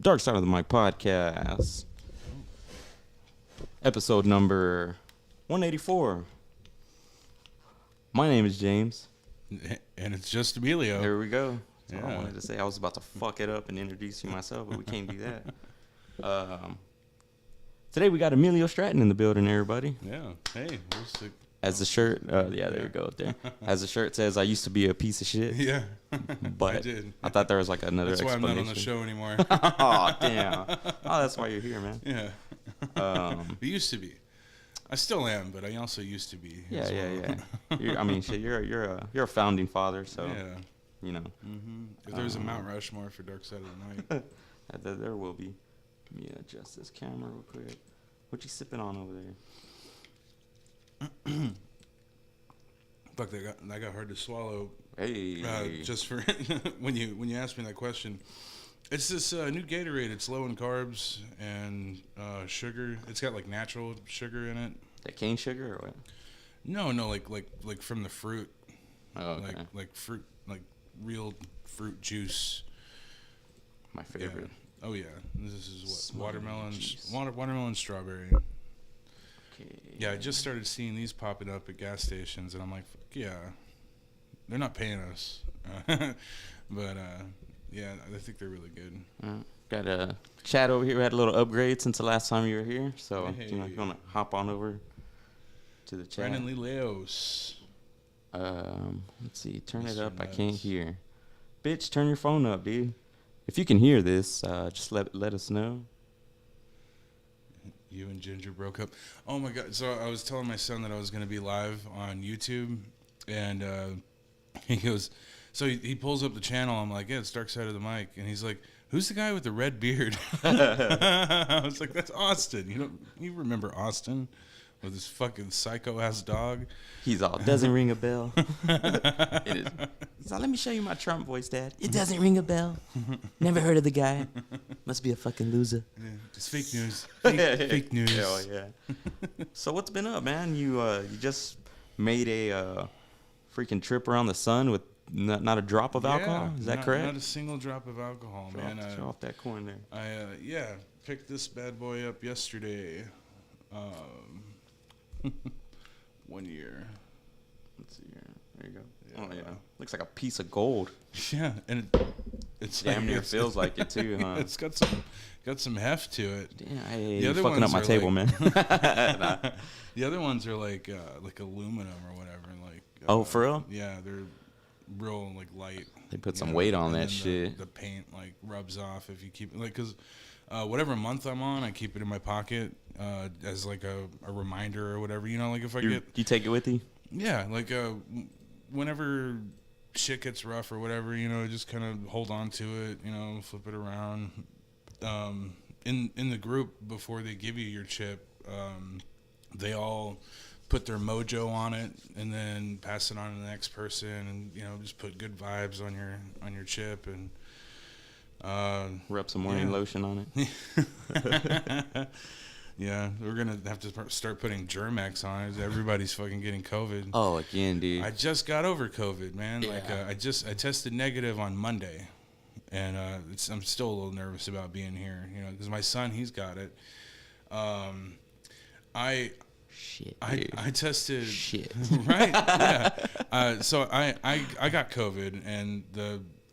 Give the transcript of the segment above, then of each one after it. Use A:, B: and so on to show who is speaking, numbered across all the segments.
A: Dark Side of the Mic podcast, episode number 184. My name is James.
B: And it's just Emilio.
A: There we go. That's what I
B: Yeah.
A: wanted to say. I was about to fuck it up and introduce you myself, but we can't do that. Today we got Emilio Stratton in the building, everybody.
B: Yeah. Hey, we'll stick.
A: As the shirt, yeah, there we go up there. As the shirt says, I used to be a piece of shit.
B: Yeah.
A: But
B: I did.
A: I thought there was like another
B: That's why I'm
A: explanation.
B: not on the show anymore.
A: Oh, damn. Oh, that's why you're here, man.
B: Yeah.
A: Um,
B: It used to be. I still am, but I also used to be.
A: Yeah,
B: as
A: yeah,
B: well.
A: yeah. I mean, shit, you're a founding father, so
B: Yeah.
A: you know.
B: If there's a Mount Rushmore for Dark Side of the Night.
A: There will be. Let me adjust this camera real quick. What you sipping on over there?
B: Fuck, that got hard to swallow.
A: Hey.
B: Just for when you asked me that question. It's this new Gatorade. It's low in carbs and sugar. It's got like natural sugar in it.
A: That cane sugar or what?
B: No, like from the fruit.
A: Oh, okay.
B: Like fruit, like real fruit juice.
A: My favorite.
B: Yeah. Oh yeah, this is what
A: Smothered juice.
B: watermelon strawberry.
A: Okay.
B: Yeah, I just started seeing these popping up at gas stations, and I'm like, fuck yeah, they're not paying us, but yeah, I think they're really good.
A: Got a chat over here. We had a little upgrade since the last time you were here, so
B: Hey.
A: you want to hop on over to the chat.
B: Brandon Lee Leos.
A: Let's see. Turn it
B: Mr.
A: up. I can't
B: Nuts.
A: hear. Bitch, turn your phone up, dude. If you can hear this, just let us know.
B: You and Ginger broke up. Oh my god! So I was telling my son that I was going to be live on YouTube, and he goes, so he pulls up the channel. I'm like, yeah, it's Dark Side of the Mic, and he's like, who's the guy with the red beard? I was like, that's Austin. You remember Austin with his fucking psycho ass dog?
A: He's all, doesn't ring a bell. It is. He's all, let me show you my Trump voice, Dad. It doesn't ring a bell. Never heard of the guy. Must be a fucking loser.
B: Yeah, it's fake news. Fake news.
A: Hell yeah. So what's been up, man? You just made a freaking trip around the sun with not a drop of alcohol? Is that correct?
B: Not a single drop of alcohol, man.
A: Show off that coin there.
B: I picked this bad boy up yesterday. 1 year.
A: Let's see here. There you go.
B: Yeah.
A: Oh yeah. Looks like a piece of gold.
B: Yeah, and it's
A: Damn near feels like it too, huh?
B: It's got some heft to it.
A: Damn, hey,
B: The
A: you're
B: other
A: fucking up
B: ones
A: my
B: are
A: table,
B: like-
A: man. Nah.
B: The other ones are like aluminum or whatever. Like
A: Oh, for real?
B: Yeah, they're real like light.
A: They put
B: you
A: some
B: know,
A: weight on
B: and
A: that
B: then
A: shit.
B: The paint like rubs off if you keep it like because whatever month I'm on, I keep it in my pocket as like a reminder or whatever. You know, like if I get
A: You take it with you?
B: yeah, like whenever shit gets rough or whatever, you know, just kind of hold on to it, you know, flip it around. In the group before they give you your chip, they all put their mojo on it and then pass it on to the next person, and you know, just put good vibes on your chip and
A: Rub some morning lotion on it.
B: yeah, we're gonna have to start putting Germ-X on it. Everybody's fucking getting COVID.
A: Oh, again, dude.
B: I just got over COVID, man.
A: Yeah.
B: Like I tested negative on Monday, and I'm still a little nervous about being here, you know, because my son, he's got it.
A: Shit,
B: I
A: dude.
B: tested
A: Shit.
B: right, yeah. So I got COVID, and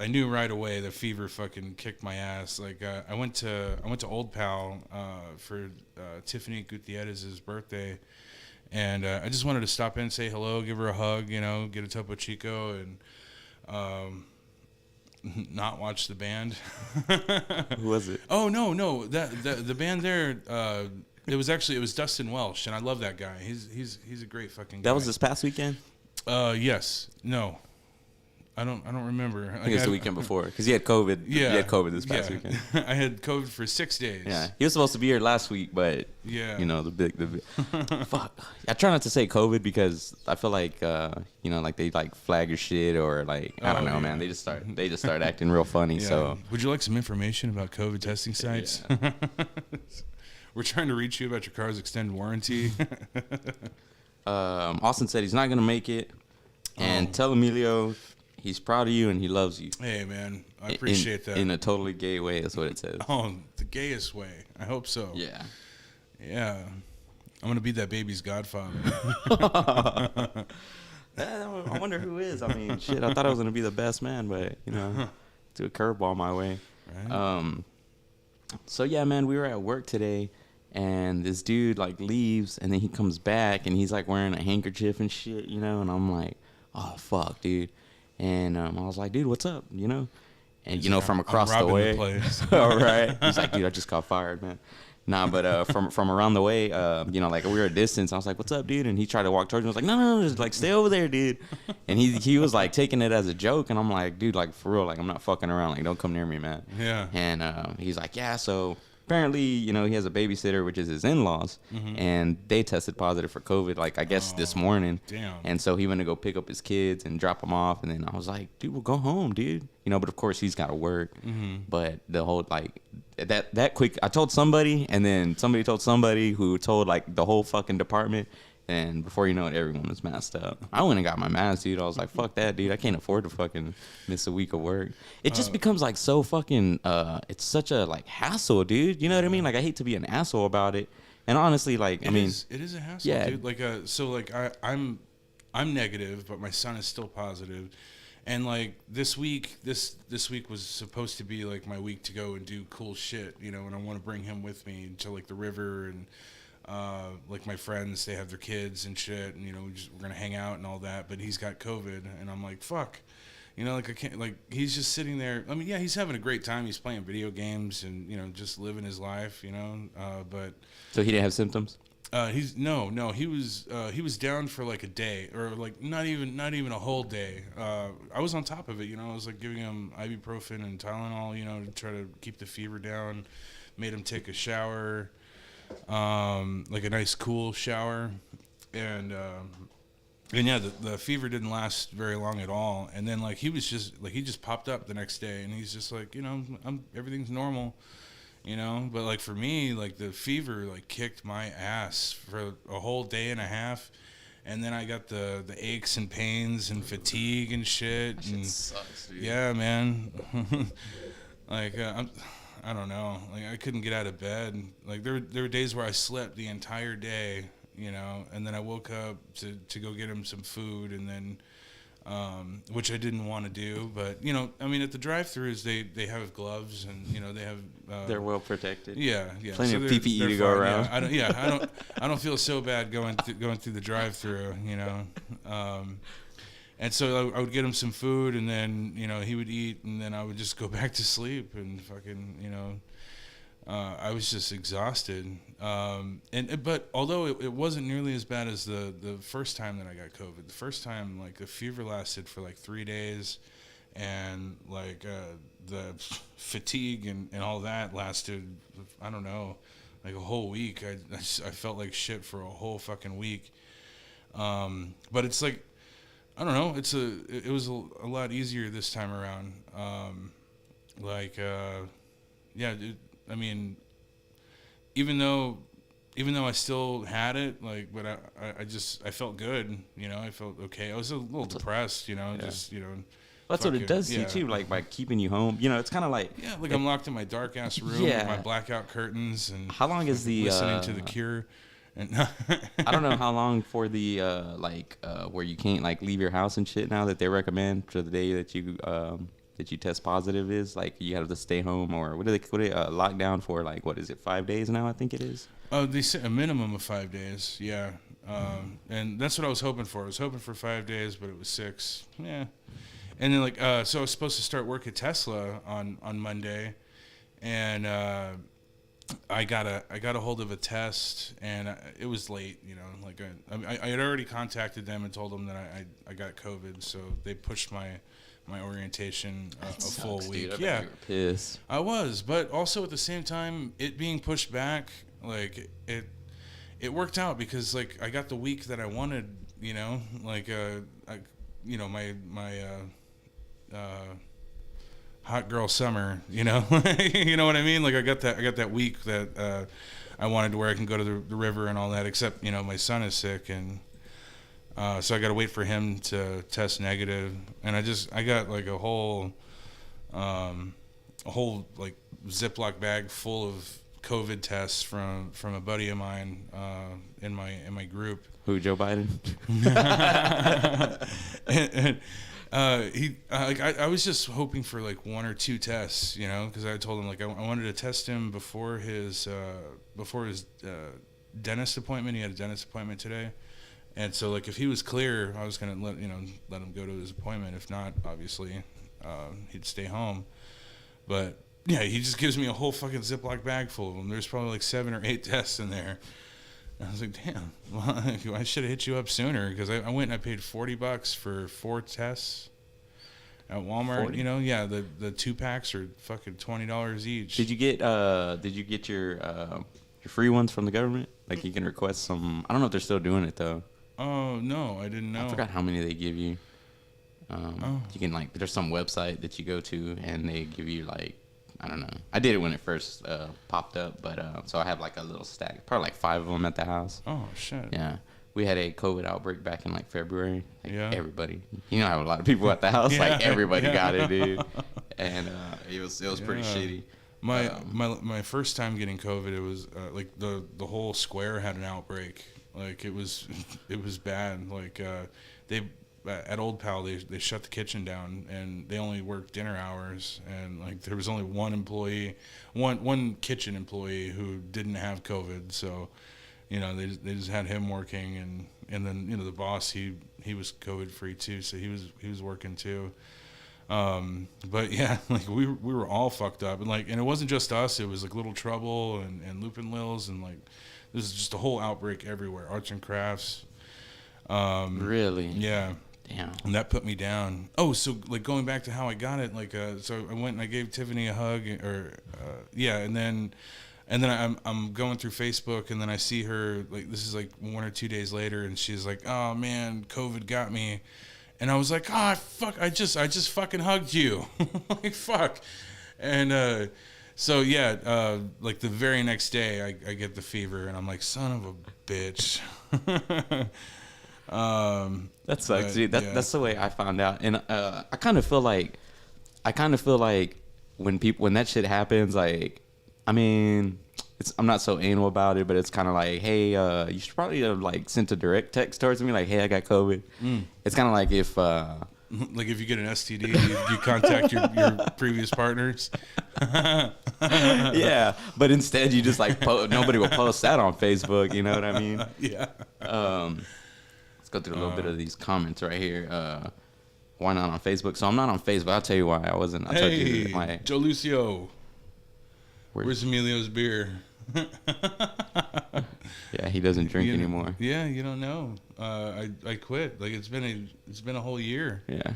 B: I knew right away the fever fucking kicked my ass. Like I went to Old Pal for Tiffany Gutierrez's birthday, and I just wanted to stop in, say hello, give her a hug, you know, get a Topo Chico, and not watch the band.
A: Who was it?
B: Oh no, the band there. It was Dustin Welsh, and I love that guy. He's a great fucking guy.
A: That was this past weekend?
B: Yes. No. I don't remember.
A: I think it's the weekend before, because he had COVID.
B: Yeah.
A: He had COVID this past
B: yeah.
A: weekend.
B: I had COVID for 6 days.
A: Yeah. He was supposed to be here last week, but,
B: Yeah.
A: you know, the big fuck. I try not to say COVID because I feel like, you know, like they like flag your shit or like, I don't know,
B: yeah.
A: man. They just start acting real funny.
B: Yeah.
A: So
B: Would you like some information about COVID testing sites?
A: Yeah.
B: We're trying to reach you about your car's extended warranty.
A: Austin said he's not going to make it. And tell Emilio He's proud of you and he loves you.
B: Hey, man, I appreciate that.
A: In a totally gay way, is what it says.
B: Oh, the gayest way. I hope so.
A: Yeah.
B: Yeah. I'm going to be that baby's godfather.
A: I wonder who is. I mean, shit, I thought I was going to be the best man, but, you know, threw a curveball my way. Right. So, yeah, man, we were at work today, and this dude, like, leaves, and then he comes back, and he's, like, wearing a handkerchief and shit, you know, and I'm like, oh, fuck, dude. And I was like, dude, what's up, you know? And, you know, from across the way. All right. He's like, dude, I just got fired, man. Nah, but from around the way, you know, like we were at a distance. I was like, "What's up, dude?" And he tried to walk towards me. I was like, "No, just like stay over there, dude." And he was like taking it as a joke, and I'm like, "Dude, like for real, like I'm not fucking around. Like don't come near me, man."
B: Yeah.
A: And he's like, "Yeah." So apparently, you know, he has a babysitter, which is his in-laws, and they tested positive for COVID. Like I guess this morning.
B: Damn.
A: And so he went to go pick up his kids and drop them off, and then I was like, "Dude, we'll go home, dude." You know, but of course he's got to work. But the whole like. That quick, I told somebody, and then somebody told somebody who told like the whole fucking department, and before you know it, everyone was masked up. I went and got my mask, dude. I was like, fuck that, dude. I can't afford to fucking miss a week of work. It just becomes like so fucking, it's such a like hassle, dude. You know what I mean? Like I hate to be an asshole about it, and honestly, like
B: it is a hassle,
A: yeah,
B: dude. Like so like I'm negative, but my son is still positive. And like this week was supposed to be like my week to go and do cool shit, you know, and I want to bring him with me to like the river and like my friends, they have their kids and shit, and you know we're gonna hang out and all that. But he's got COVID, and I'm like, fuck, you know, like I can't. Like he's just sitting there. I mean, yeah, he's having a great time. He's playing video games and you know just living his life, you know. But
A: so he didn't have symptoms.
B: He was down for like a day or like not even a whole day. I was on top of it, you know. I was like giving him ibuprofen and Tylenol, you know, to try to keep the fever down. Made him take a shower, like a nice cool shower, and yeah, the fever didn't last very long at all. And then like he just popped up the next day, and he's just like, you know, everything's normal. You know, but like for me, like the fever like kicked my ass for a whole day and a half, and then I got the aches and pains and fatigue and shit.
A: That shit sucks, dude.
B: Yeah, man. Like I don't know. Like I couldn't get out of bed. Like there were days where I slept the entire day, you know, and then I woke up to go get him some food, and then. Which I didn't want to do, but you know, I mean, at the drive-thrus, they have gloves, and you know, they have.
A: They're well protected.
B: Yeah.
A: Plenty of PPE to go around.
B: Yeah, I don't feel so bad going through the drive-thru, you know. And so I would get him some food, and then you know he would eat, and then I would just go back to sleep, and fucking you know. I was just exhausted, but although it wasn't nearly as bad as the first time that I got COVID. The first time, like the fever lasted for like 3 days, and like the fatigue and all that lasted, I don't know, like a whole week. I felt like shit for a whole fucking week. But it's like, I don't know. It was a lot easier this time around. Yeah. I mean, even though I still had it, like, but I felt good, you know. I felt okay. I was a little depressed, you know, just you know.
A: That's what it does to you too, like by keeping you home. You know, it's kind of like
B: I'm locked in my dark ass room with my blackout curtains and
A: how long is the
B: listening to The Cure. And
A: I don't know how long for the where you can't like leave your house and shit now that they recommend for the day that you test positive is like you have to stay home, or what do they lock down for, like what is it, 5 days now I think it is?
B: Oh, they say a minimum of 5 days, yeah. And that's what I was hoping for. I was hoping for 5 days, but it was 6. Yeah. And then so I was supposed to start work at Tesla on Monday, and I got a hold of a test, and it was late, you know. Like I had already contacted them and told them that I got COVID, so they pushed my orientation a full week.
A: Dude, I bet you were pissed.
B: I was, but also at the same time, it being pushed back, like it worked out because like I got the week that I wanted, you know, like you know, my hot girl summer, you know. You know what I mean? Like I got that week that I wanted, to where I can go to the river and all that, except you know my son is sick, and So I got to wait for him to test negative, and I got like a whole like Ziploc bag full of COVID tests from a buddy of mine in my group.
A: Who, Joe Biden?
B: I was just hoping for like 1 or 2 tests, you know, because I told him like I wanted to test him before his dentist appointment. He had a dentist appointment today, and so like if he was clear, I was gonna let him go to his appointment. If not, obviously, he'd stay home. But yeah, he just gives me a whole fucking Ziploc bag full of them. There's probably like 7 or 8 tests in there. And I was like, damn, well, I should have hit you up sooner, because I went and I paid $40 for 4 tests at Walmart.
A: 40?
B: You know, yeah, the 2 packs are fucking $20 each.
A: Did you get your free ones from the government? Like, you can request some. I don't know if they're still doing it though.
B: Oh no, I didn't know.
A: I forgot how many they give you. You can, like, there's some website that you go to and they give you, like, I don't know. I did it when it first popped up, but so I have like a little stack, probably like 5 of them at the house.
B: Oh shit.
A: Yeah, we had a COVID outbreak back in like February. Like,
B: yeah.
A: Everybody, you know, I have a lot of people at the house.
B: Yeah.
A: Like, everybody
B: Yeah.
A: got it, dude. And it was pretty shitty.
B: My first time getting COVID, it was like the whole square had an outbreak. Like it was bad. Like they at Old Pal they shut the kitchen down and they only worked dinner hours, and like there was only one kitchen employee who didn't have COVID. So, you know, they just had him working, and then, you know, the boss, he was COVID free too, so he was working too. But yeah, like we were all fucked up, and it wasn't just us. It was like Little Trouble and Lupin Lils, and like this is just a whole outbreak everywhere. Arts and Crafts.
A: Really?
B: Yeah.
A: Damn.
B: And that put me down. Oh, so like going back to how I got it, like so I went and I gave Tiffany a hug, and then I'm going through Facebook, and then I see her, like, this is like 1 or 2 days later, and she's like, "Oh man, COVID got me." And I was like, "Oh fuck, I just fucking hugged you." Like, fuck. And so yeah, like the very next day I get the fever, and I'm like, son of a bitch.
A: That sucks, dude. That's the way I found out. And I kind of feel like when that shit happens, like, I mean, I'm not so anal about it, but it's kind of like, hey, you should probably have like sent a direct text towards me, like, hey, I got COVID. It's kind of like if
B: like if you get an STD, you contact your previous partners.
A: Yeah, but instead you just like nobody will post that on Facebook. You know what I mean?
B: Yeah.
A: Let's go through a little bit of these comments right here. Why not on Facebook? So I'm not on Facebook. I'll tell you why I wasn't. I'll tell you
B: Joe Lucio. Where's Emilio's beer?
A: Yeah, he doesn't drink anymore.
B: Yeah, you don't know. I quit. Like it's been a whole year.
A: Yeah.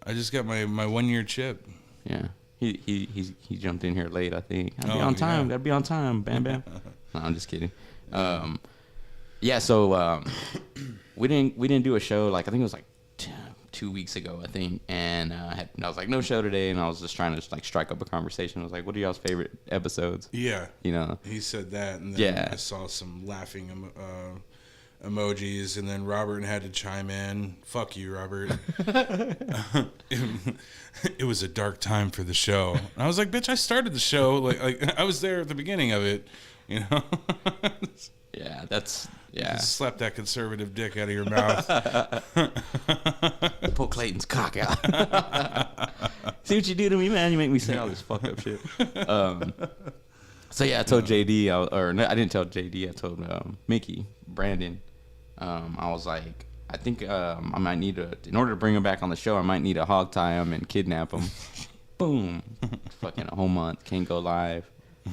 B: I just got my 1 year chip.
A: Yeah. He jumped in here late, I think. Gotta be on time. Gotta be on time. Bam bam. No, I'm just kidding. Yeah. So we didn't do a show, like, I think it was like 2 weeks ago, I think, and I was like, no show today, and I was just trying to like strike up a conversation. I was like, what are y'all's favorite episodes?
B: Yeah,
A: you know,
B: he said that, and then I saw some laughing emojis, and then Robert had to chime in. Fuck you, Robert. It was a dark time for the show. And I was like, bitch, I started the show, like I was there at the beginning of it, you know.
A: Yeah, that's. Yeah.
B: Just slap that conservative dick out of your mouth.
A: Pull Clayton's cock out. See what you do to me, man? You make me say all this fucked up shit. So yeah, I told JD, I didn't tell JD. I told Mickey, Brandon. I was like, I think I might need in order to bring him back on the show, I might need to hog tie him and kidnap him. Boom. Fucking a whole month. Can't go live.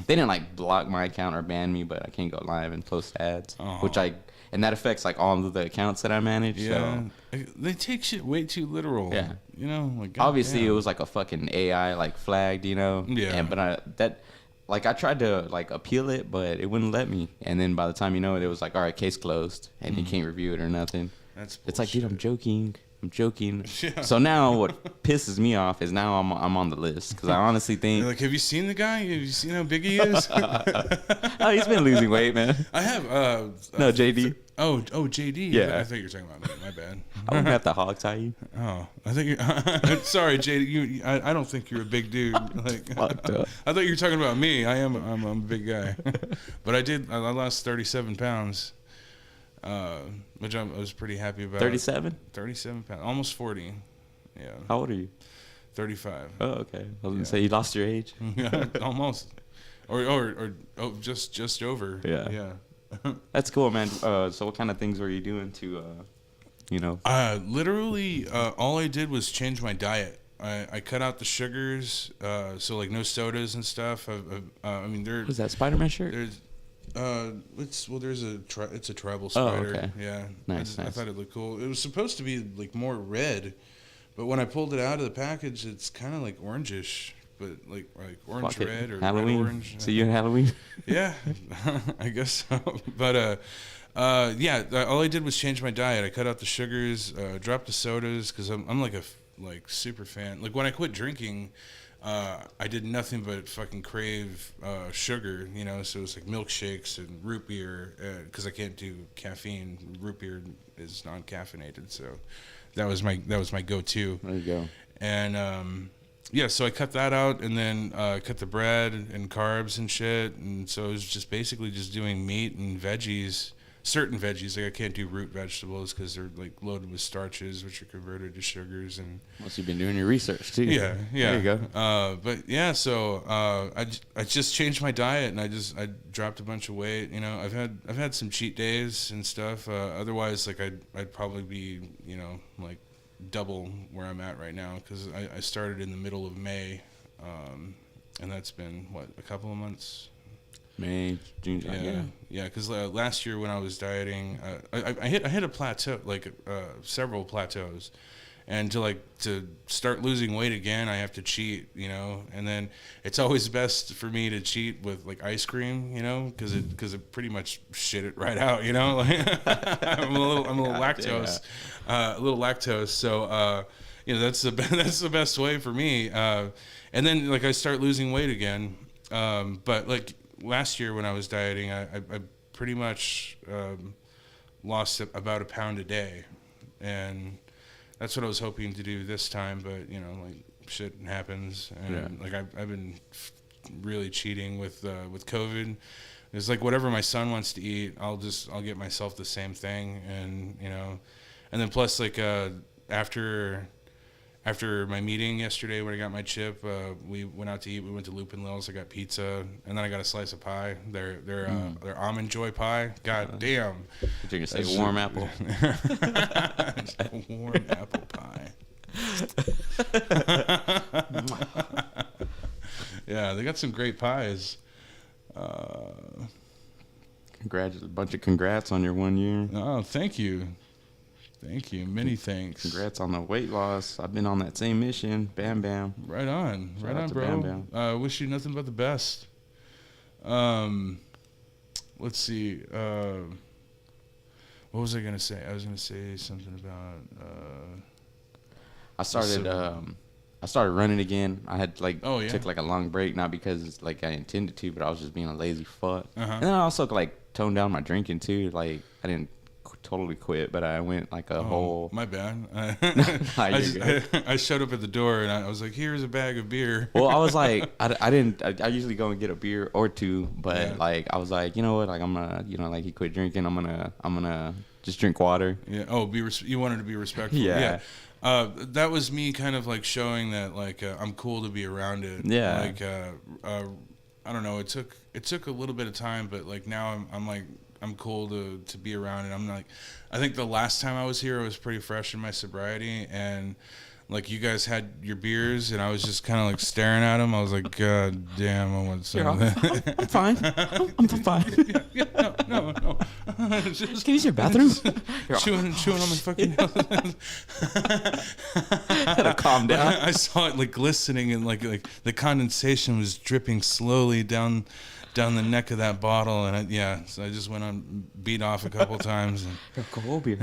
A: They didn't like block my account or ban me, but I can't go live and post ads, and that affects like all of the accounts that I manage. Yeah,
B: so. They take shit way too literal.
A: Yeah,
B: you know, like
A: obviously it was like a fucking AI like flagged, you know.
B: Yeah,
A: but I tried to like appeal it, but it wouldn't let me. And then by the time you know it, it was like, all right, case closed, and you can't review it or nothing.
B: That's bullshit.
A: It's like, dude, I'm joking. I'm joking.
B: Yeah.
A: So now what pisses me off is now I'm on the list because I honestly think.
B: Like, have you seen the guy? Have you seen how big he is?
A: Oh, he's been losing weight, man.
B: I have.
A: No, JD.
B: JD.
A: Yeah.
B: I thought you were talking about me. My bad.
A: I wouldn't have to hog tie you.
B: Oh, I think you're. Sorry, JD. I don't think you're a big dude. Like,
A: Fucked up.
B: I thought you were talking about me. I'm a big guy, but I lost 37 pounds, which I was pretty happy about.
A: 37?
B: 37 pounds, almost 40. Yeah.
A: How old are you?
B: 35.
A: Oh, okay. I was gonna say you lost your age.
B: Yeah, almost, or just over.
A: Yeah.
B: Yeah.
A: That's cool, man. So what kind of things were you doing to,
B: Literally, all I did was change my diet. I cut out the sugars, so like no sodas and stuff. I mean,
A: What's that, Spider-Man shirt?
B: there's it's a tribal spider.
A: okay.
B: Yeah,
A: Nice.
B: I thought it looked cool. It was supposed to be like more red, but when I pulled it out of the package, it's kind of like orangish, but like orange
A: Fuck it.
B: red or
A: Halloween.
B: red orange.
A: See you in Halloween?
B: Yeah, I guess so. But yeah, all I did was change my diet. I cut out the sugars, dropped the sodas because I'm like a super fan. Like when I quit drinking, I did nothing but fucking crave sugar, you know. So it's like milkshakes and root beer because I can't do caffeine. Root beer is non-caffeinated, so that was my go-to.
A: There you go.
B: And yeah, so I cut that out and then cut the bread and carbs and shit. And so it was just basically just doing meat and veggies, certain veggies. Like I can't do root vegetables because they're like loaded with starches, which are converted to sugars. And
A: Must have been doing your research too.
B: yeah.
A: There you go.
B: But yeah, so I just changed my diet and I dropped a bunch of weight. You know, I've had some cheat days and stuff. Otherwise, like I'd probably be, you know, like double where I'm at right now because I started in the middle of May, and that's been a couple of months.
A: May, June, July.
B: Yeah. Because last year when I was dieting, I hit a plateau, like several plateaus, and to start losing weight again, I have to cheat, you know. And then it's always best for me to cheat with like ice cream, you know, because it pretty much shit it right out, you know. Like I'm a little lactose, a little lactose, so you know that's the best way for me. And then like I start losing weight again, but like last year when I was dieting, I pretty much lost about a pound a day, and that's what I was hoping to do this time. But you know, like shit happens, and like I've been really cheating with COVID. It's like whatever my son wants to eat, I'll get myself the same thing, and you know, and then plus like after my meeting yesterday when I got my chip, we went out to eat. We went to Lupin Lil's. I got pizza, and then I got a slice of pie. Their almond joy pie. God damn!
A: You're gonna say warm apple.
B: Warm apple pie. Yeah, they got some great pies.
A: Congrats on your 1 year.
B: Oh, thank you. Thank you. Many thanks.
A: Congrats on the weight loss. I've been on that same mission. Bam, bam.
B: Right on.
A: Shout
B: Right
A: out
B: on,
A: to
B: bro.
A: Bam Bam.
B: Wish you nothing but the best. Let's see. What was I going to say? I was going to say something about...
A: I started running again. I had took like a long break, not because like I intended to, but I was just being a lazy fuck. And then I also like toned down my drinking too. Like I didn't totally quit, but I went like a whole...
B: My bad. I showed up at the door and I was like, here's a bag of beer.
A: Well, I was like, I usually go and get a beer or two, but like I was like, you know what, like I'm gonna, you know, like he quit drinking, I'm gonna just drink water.
B: Yeah. Oh, you wanted to be respectful.
A: Yeah.
B: That was me kind of like showing that like I'm cool to be around it.
A: Yeah.
B: Like I don't know, it took a little bit of time, but like now I'm like I'm cool to be around it. I'm like, I think the last time I was here I was pretty fresh in my sobriety, and like you guys had your beers and I was just kind of like staring at them. I was like, God damn, I want some of that.
A: I'm fine. I'm fine.
B: No.
A: Just, can you use your bathroom?
B: chewing on my fucking
A: Gotta calm down.
B: I saw it like glistening and like the condensation was dripping slowly down the neck of that bottle, and so I just went on beat off a couple times.
A: Cold beer.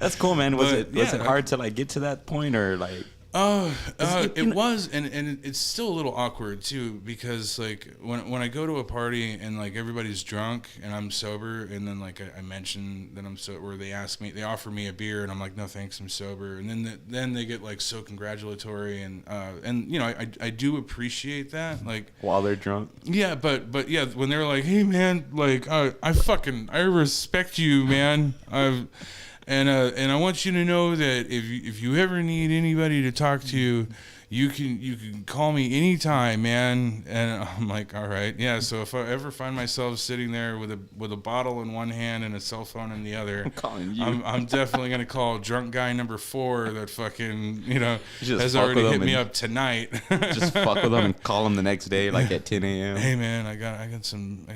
A: That's cool, man. Was it hard to like get to that point, or like?
B: It was, and it's still a little awkward too, because like when I go to a party and like everybody's drunk and I'm sober, and then like I mention that I'm sober, or they offer me a beer, and I'm like, no thanks, I'm sober, and then they get like so congratulatory, and you know I do appreciate that, like
A: while they're drunk.
B: Yeah, but yeah, when they're like, hey man, like I respect you, man. And I want you to know that if you ever need anybody to talk to, you can call me anytime, man. And I'm like, all right, yeah. So if I ever find myself sitting there with a bottle in one hand and a cell phone in the other,
A: I'm calling you.
B: I'm definitely gonna call drunk guy number 4 that fucking has already hit me up tonight.
A: Just fuck with them and call them the next day, like at 10 a.m.
B: Hey man, I got some.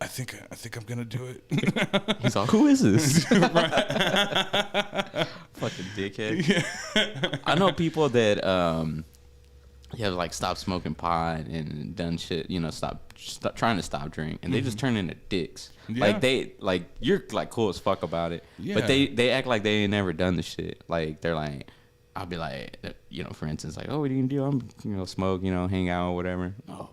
B: I think I'm gonna do it.
A: He's like, who is this? Fucking dickhead. Yeah. I know people that have like stopped smoking pot and done shit, stop trying to stop drink, and they just turn into dicks. Yeah. Like you're like cool as fuck about it, yeah. But they act like they ain't never done the shit. Like they're like, I'll be like, for instance, like, oh, what do you do? I'm smoke, hang out or whatever. Oh.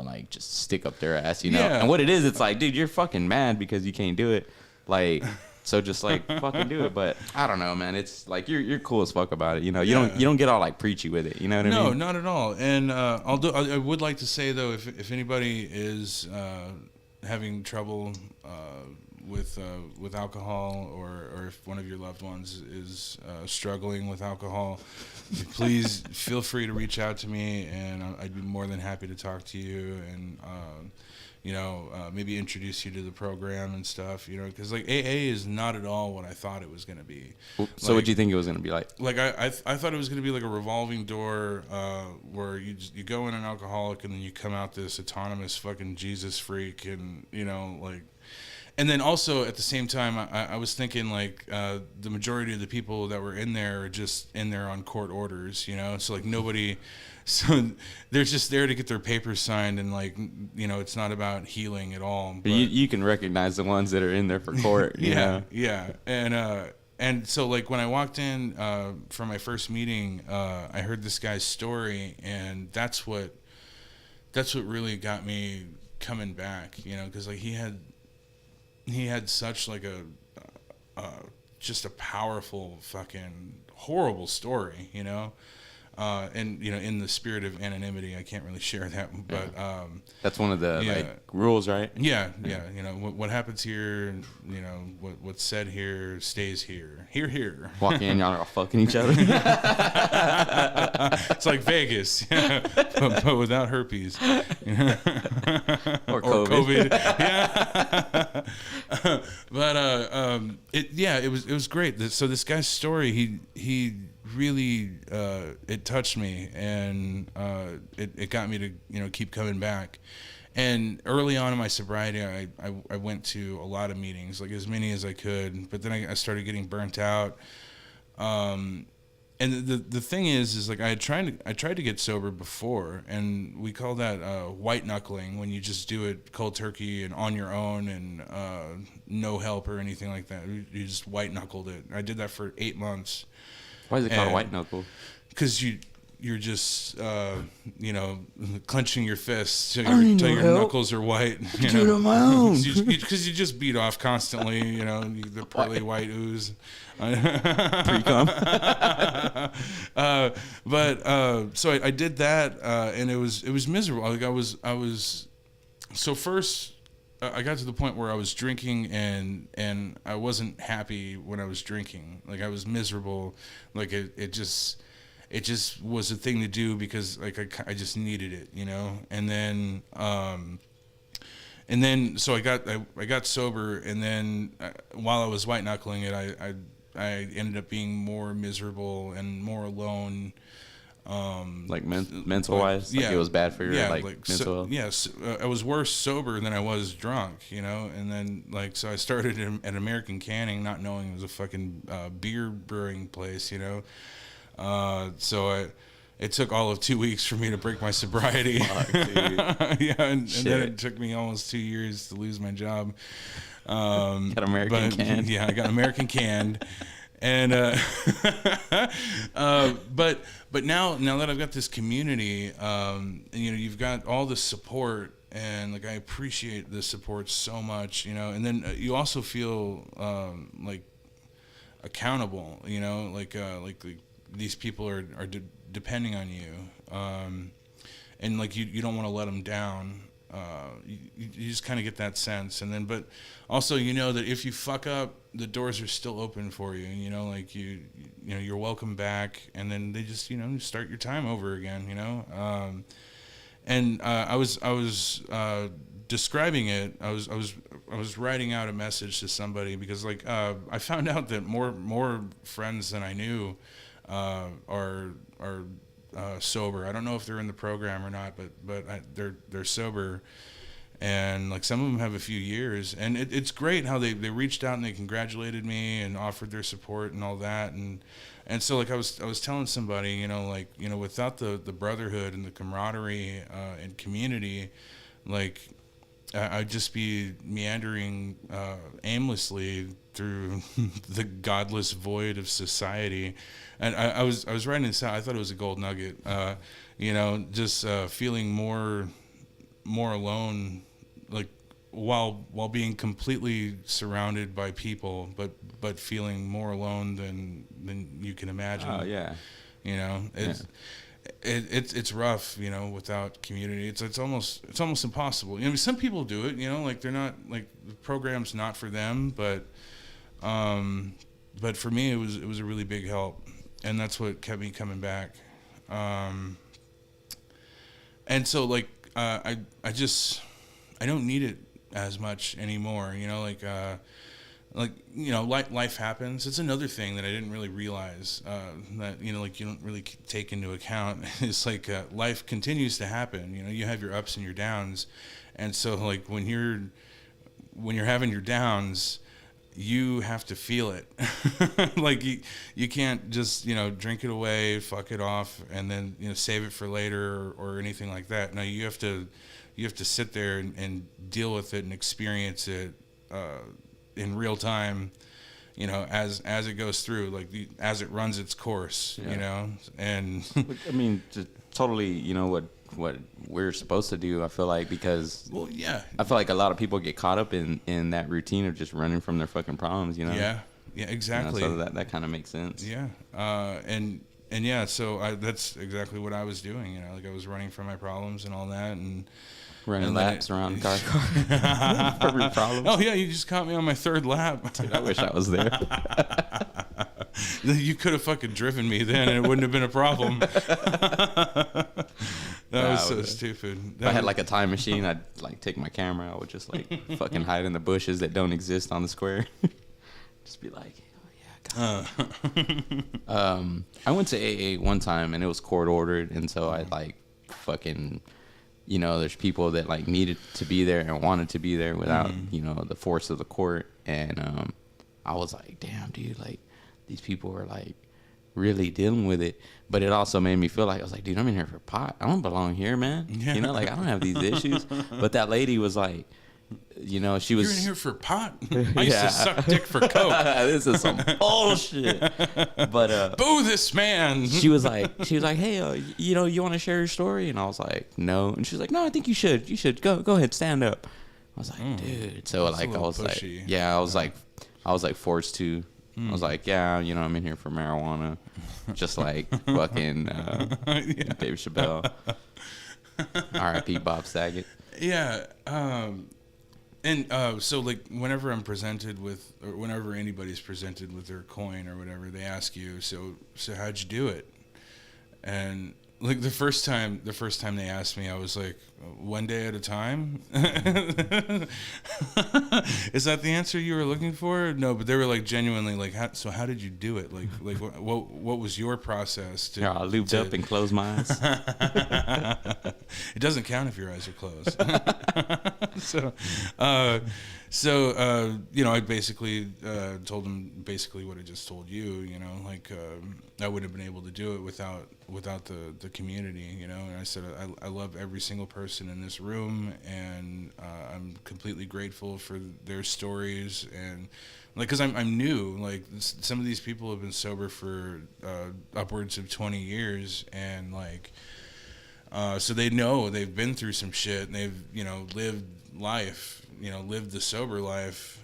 A: Like just stick up their ass, Yeah. And what it is, it's like, dude, you're fucking mad because you can't do it. Like, so just like fucking do it. But I don't know, man. It's like you're cool as fuck about it. You don't get all like preachy with it. You know what I mean?
B: No, not at all. And I would like to say though, if anybody is having trouble with alcohol, or if one of your loved ones is struggling with alcohol, please feel free to reach out to me, and I'd be more than happy to talk to you, and maybe introduce you to the program and stuff, because like AA is not at all what I thought it was going to be.
A: So what do you think it was going to be like?
B: Like I thought it was going to be like a revolving door where you go in an alcoholic and then you come out this autonomous fucking Jesus freak, and like. And then also at the same time, I was thinking like the majority of the people that were in there are just in there on court orders, So like nobody, so they're just there to get their papers signed, and like it's not about healing at all.
A: But you can recognize the ones that are in there for court,
B: yeah. And so like when I walked in for my first meeting, I heard this guy's story, and that's what really got me coming back, because like he had such like a just a powerful fucking horrible story, and in the spirit of anonymity, I can't really share that, but
A: that's one of the like rules, right?
B: Yeah. What happens here, what's said here stays here. Here.
A: Walk in, y'all are all fucking each other.
B: It's like Vegas, but without herpes,
A: or COVID.
B: Yeah. But it was great. So this guy's story, he really it touched me, and it got me to keep coming back. And early on in my sobriety, I went to a lot of meetings, like as many as I could, but then I started getting burnt out. And the thing is like I tried to get sober before, and we call that white knuckling, when you just do it cold turkey and on your own, and no help or anything like that. You just white knuckled it. I did that for 8 months.
A: Why is it called white knuckle?
B: Because you're just clenching your fists till your knuckles are white.
A: Do it on my own.
B: Because you just beat off constantly. The pearly white ooze.
A: Pre-cum.
B: So I did that, and it was miserable. Like I was so first. I got to the point where I was drinking, and I wasn't happy when I was drinking. Like I was miserable. Like it just was a thing to do because like I just needed it, And then so I got sober, and then while I was white knuckling it, I ended up being more miserable and more alone.
A: Like mental wise, like it was bad for your mental health.
B: I was worse sober than I was drunk, and then so I started at American Canning, not knowing it was a fucking beer brewing place, so it took all of 2 weeks for me to break my sobriety.
A: Fuck, dude.
B: Yeah, and then it took me almost 2 years to lose my job.
A: Got American canned.
B: Yeah, I got American canned. And but now that I've got this community, and, you know, you've got all the support, and like I appreciate the support so much, you know. And then you also feel like accountable, you know, like these people are depending on you, and like you don't want to let them down. You just kind of get that sense. And then, but also, you know, that if you fuck up, the doors are still open for you, you know, like you know, you're welcome back, and then they just, you know, start your time over again, you know. And I was describing it. I was writing out a message to somebody, because like I found out that more friends than I knew are sober. I don't know if they're in the program or not, but they're sober, and like some of them have a few years, and it's great how they reached out and they congratulated me and offered their support and all that, and so like I was telling somebody, you know, like, you know, without the brotherhood and the camaraderie and community, like I'd just be meandering aimlessly through the godless void of society. And I was writing this out. I thought it was a gold nugget. You know, just feeling more alone, like while being completely surrounded by people, but feeling more alone than you can imagine.
A: Oh yeah.
B: You know, it's rough, you know, without community. It's almost impossible. You know, some people do it, you know, like they're not, like the program's not for them, but for me it was a really big help, and that's what kept me coming back. And so like I don't need it as much anymore, you know, like you know, life happens. It's another thing that I didn't really realize that, you know, like you don't really take into account. It's like life continues to happen. You know, you have your ups and your downs, and so like when you're having your downs, you have to feel it. Like you can't just, you know, drink it away, fuck it off, and then, you know, save it for later or anything like that. No, you have to sit there and deal with it and experience it in real time, you know, as it goes through, like as it runs its course, you know. And
A: I mean, totally, you know, what we're supposed to do, I feel like, because
B: well, yeah,
A: I feel like a lot of people get caught up in that routine of just running from their fucking problems, you know.
B: Yeah, exactly.
A: You know, so that kind of makes sense.
B: Yeah. And yeah, so that's exactly what I was doing, you know, like I was running from my problems and all that, and
A: running laps around the car. Every problem.
B: Oh yeah, you just caught me on my third lap.
A: Dude, I wish I was there.
B: You could have fucking driven me then, and it wouldn't have been a problem. That was so stupid.
A: If I had like a time machine, I'd like take my camera. I would just like fucking hide in the bushes that don't exist on the square. Just be like, oh yeah, God. I went to AA one time, and it was court ordered, and so I like fucking, you know, there's people that like needed to be there and wanted to be there without, you know, the force of the court. And I was like, damn, dude, like these people are like really dealing with it. But it also made me feel like, I was like, dude, I'm in here for pot. I don't belong here, man. Yeah. You know, like I don't have these issues. But that lady was like, you know, she was.
B: You're in here for pot? I used to suck dick for coke.
A: This is some bullshit. But
B: boo this man.
A: She was like, hey, you know, you want to share your story? And I was like, no. And she was like, no, I think you should. You should go ahead, stand up. I was like, dude. So like, I was pushy. Like, yeah, I was like forced to. I was like, yeah, you know, I'm in here for marijuana, just like fucking Dave Chappelle. R.I.P. Bob Saget.
B: Yeah. And so like whenever I'm presented with, or whenever anybody's presented with their coin or whatever, they ask you, so how'd you do it? And like the first time they asked me, I was like, one day at a time. Is that the answer you were looking for? No, but they were like genuinely like, how did you do it? Like what was your process?
A: Yeah, I lubed up and closed my eyes.
B: It doesn't count if your eyes are closed. I basically told him basically what I just told you. Like I wouldn't have been able to do it without the community. And I said I love every single person in this room, and I'm completely grateful for their stories. And like, because I'm new. Like some of these people have been sober for upwards of 20 years, and like. So they know they've been through some shit, and they've lived life, lived the sober life,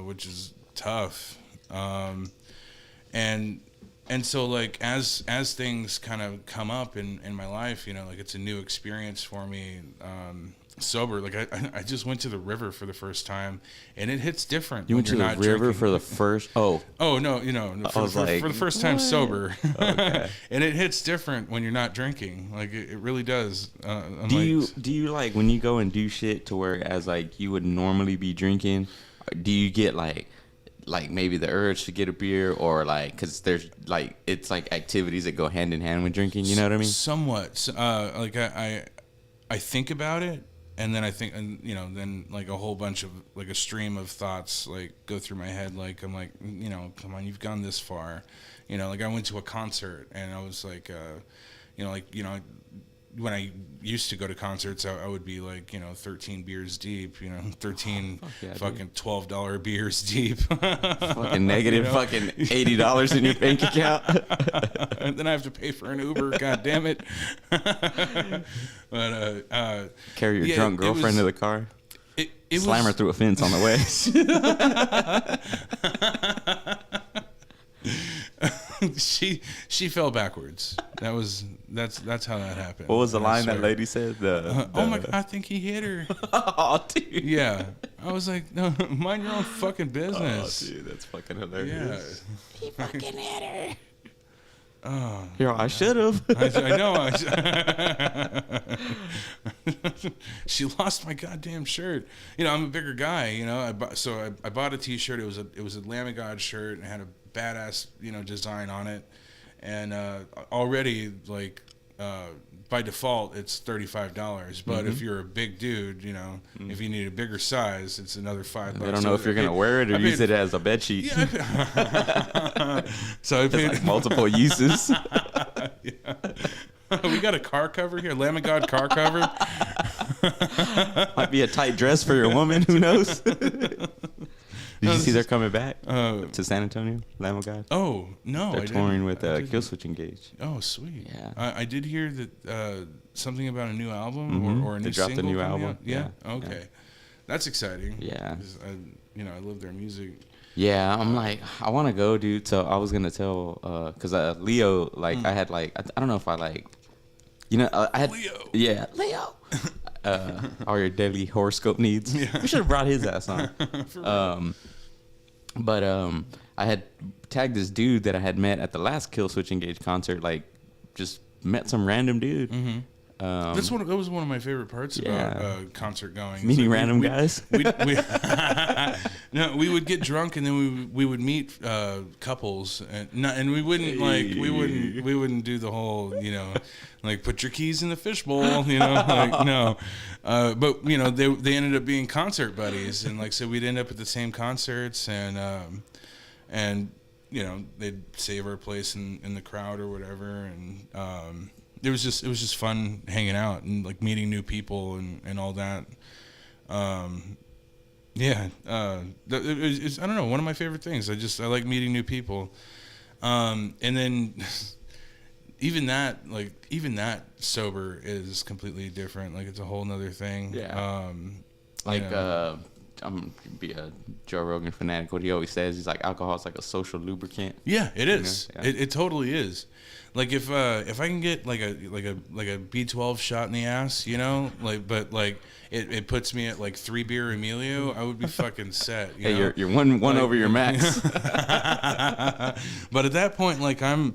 B: which is tough. And so like as things kind of come up in my life, like it's a new experience for me. Sober, like I just went to the river for the first time, and it hits different.
A: You went to the river drinking. For the first? Oh
B: no, for the first time sober.
A: Okay.
B: And it hits different when you're not drinking. Like it really does.
A: Do you like when you go and do shit to where as like you would normally be drinking? Do you get like maybe the urge to get a beer, or like because there's like it's like activities that go hand in hand with drinking? You know what I mean?
B: Somewhat. Like I think about it. And then I think, then like a whole bunch of like a stream of thoughts like go through my head. Like I'm like, come on, you've gone this far. Like I went to a concert, and I was like, when I used to go to concerts, I would be like, 13 beers deep, 13 fucking $12 beers deep.
A: Fucking negative fucking $80 in your bank account.
B: And then I have to pay for an Uber, god damn it. But
A: carry your drunk girlfriend to the car. Slam her through a fence on the way. She
B: fell backwards. That's how that happened.
A: What was the line that lady said?
B: Oh my God, I think he hit her.
A: Oh, dude.
B: Yeah. I was like, no, mind your own fucking business.
A: Oh, dude, that's fucking hilarious.
B: Yeah.
A: He fucking hit her.
B: Oh,
A: I should have.
B: I know. She lost my goddamn shirt. I'm a bigger guy. I bought a T-shirt. It was a Lamb of God shirt, and it had a badass design on it, and already like by default it's $35. But if you're a big dude, if you need a bigger size, it's another $5.
A: I don't know if you're gonna wear it or use it as a bed sheet.
B: Yeah, so I paid
A: like multiple uses.
B: Yeah. We got a car cover here, Lamb of God car cover.
A: Might be a tight dress for your woman. Who knows? Did you see they're coming back to San Antonio, Lamb of God?
B: Oh, no.
A: They're touring with Killswitch Engage.
B: Oh, sweet.
A: Yeah.
B: I did hear that something about a new album or a new single.
A: They dropped a new album.
B: Yeah? Okay. Yeah. That's exciting.
A: Yeah.
B: I love their music.
A: Yeah, I'm like, I want to go, dude. So I was going to tell, because Leo, like, I had, like, I don't know if I, like, I had.
B: Leo.
A: Yeah, Leo. All your daily horoscope needs. Yeah. We should have brought his ass on. But I had tagged this dude that I had met at the last Killswitch Engage concert. Like, just met some random dude.
B: Mm-hmm. That was one of my favorite parts about concert going.
A: Meeting random guys.
B: No, we would get drunk, and then we would meet couples, and we wouldn't we wouldn't do the whole like put your keys in the fishbowl, like no, but they ended up being concert buddies, and like so we'd end up at the same concerts, and they'd save our place in the crowd or whatever, and it was just fun hanging out and like meeting new people and all that. It's I don't know, one of my favorite things. I like meeting new people. And then even that sober is completely different. Like it's a whole nother thing.
A: Yeah. I'm be a Joe Rogan fanatic. What he always says, he's like, alcohol is like a social lubricant.
B: Yeah, it is. Yeah. It totally is. Like if I can get like a B12 shot in the ass, but it puts me at like 3 beer Emilio, I would be fucking set.
A: You're one like, over your max.
B: But at that point, like I'm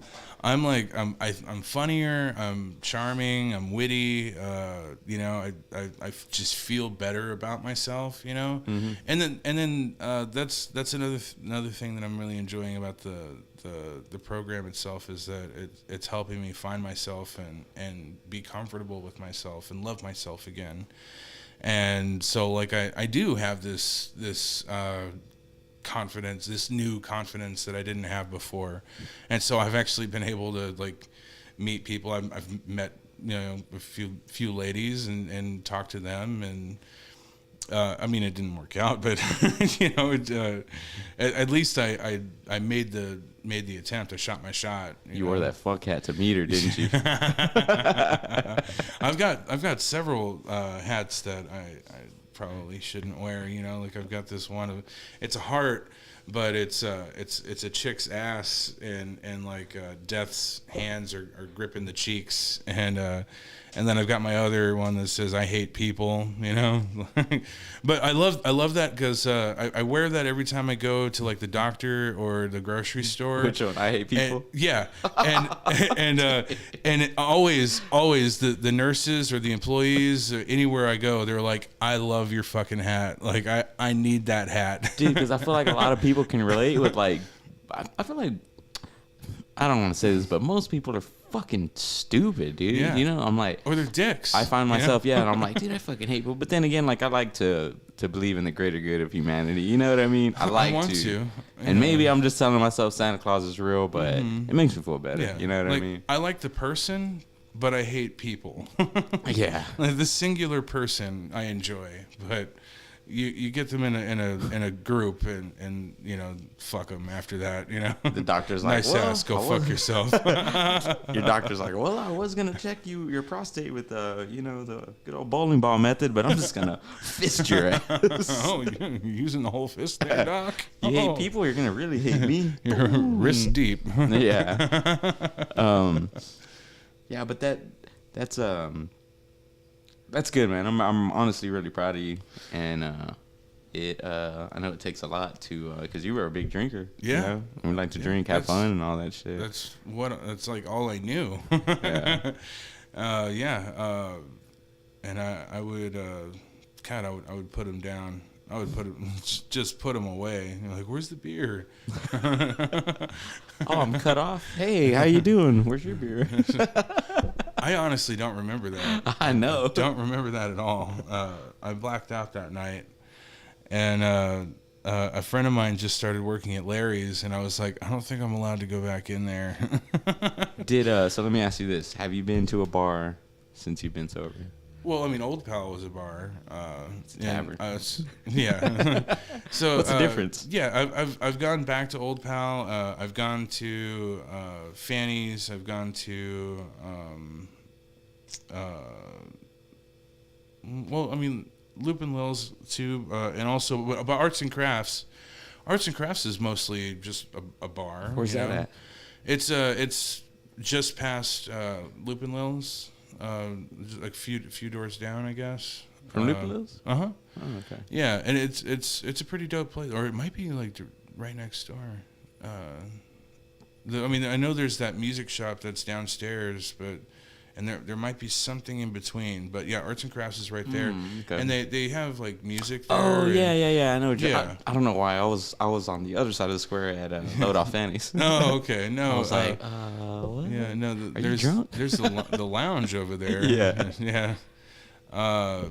B: funnier, I'm charming, I'm witty. I just feel better about myself.
A: Mm-hmm.
B: And then that's another thing that I'm really enjoying about the program itself is that it's helping me find myself and be comfortable with myself and love myself again. And so like I do have this confidence, this new confidence that I didn't have before. And so I've actually been able to like meet people. I've met, you know, a few ladies and talked to them, and I mean, it didn't work out, but you know, at least I made the attempt. I shot my shot.
A: You wore that fuck hat to meet her, didn't you?
B: I've got several hats that I probably shouldn't wear. You know, like I've got this one. It's a heart, but it's a chick's ass, and like Death's hands are gripping the cheeks, and then I've got my other one that says "I hate people," you know. But I love that because I wear that every time I go to like the doctor or the grocery store.
A: Which one? I hate people.
B: And, yeah, and it always the nurses or the employees or anywhere I go, they're like, "I love your fucking hat. Like I need that hat."
A: Dude, because I feel like a lot of people can relate with like, I feel like, I don't want to say this, but most people are fucking stupid, dude.
B: Yeah.
A: You know, I'm like,
B: or they're dicks.
A: I find myself, yeah, and I'm like, dude, I fucking hate people. But then again, like, I like to believe in the greater good of humanity. You know what I mean? I want to. And maybe I'm just telling myself Santa Claus is real, but it makes me feel better. Yeah. You know what I mean?
B: I like the person, but I hate people.
A: Yeah.
B: Like the singular person I enjoy, but you get them in a group and you know, fuck them after that, you know.
A: The doctor's like,
B: nice ass, go fuck yourself.
A: Your doctor's like, well, I was gonna check your prostate with you know, the good old bowling ball method, but I'm just gonna fist your ass.
B: Oh, you're using the whole fist there, doc?
A: You hate people, you're gonna really hate me.
B: You're wrist deep.
A: Yeah. Yeah, but that's good, man. I'm honestly really proud of you, and I know it takes a lot to because you were a big drinker.
B: Yeah,
A: you know? We like to drink, have fun, and all that shit.
B: That's like all I knew.
A: Yeah.
B: And I would I would put him down. I would just put him away. You're like, where's the beer?
A: Oh, I'm cut off. Hey, how you doing? Where's your beer?
B: I honestly don't remember that.
A: I know.
B: Don't remember that at all. I blacked out that night, and a friend of mine just started working at Larry's, and I was like, I don't think I'm allowed to go back in there.
A: So let me ask you this: have you been to a bar since you've been sober?
B: Well, I mean, Old Pal was a bar.
A: It's a tavern.
B: Yeah. So
A: what's the difference?
B: Yeah, I've gone back to Old Pal. I've gone to Fanny's. I've gone to well, I mean, Lupin Lil's too, and also about Arts and Crafts. Arts and Crafts is mostly just a bar.
A: Where's that at?
B: It's just past Lupin Lil's. Like few doors down, I guess.
A: From Lupin Lil's?
B: Uh-huh.
A: Oh, okay.
B: Yeah, and it's a pretty dope place, or it might be like right next door. I mean, I know there's that music shop that's downstairs, and there might be something in between, but yeah, Arts and Crafts is right there,
A: okay.
B: And they have like music there.
A: Oh yeah, I know.
B: Yeah.
A: I don't know why I was on the other side of the square at Load Off Fanny's.
B: Oh, okay, no.
A: I was like, what?
B: Yeah, no.
A: Are you drunk?
B: There's the lounge over there.
A: Yeah,
B: yeah. Yeah.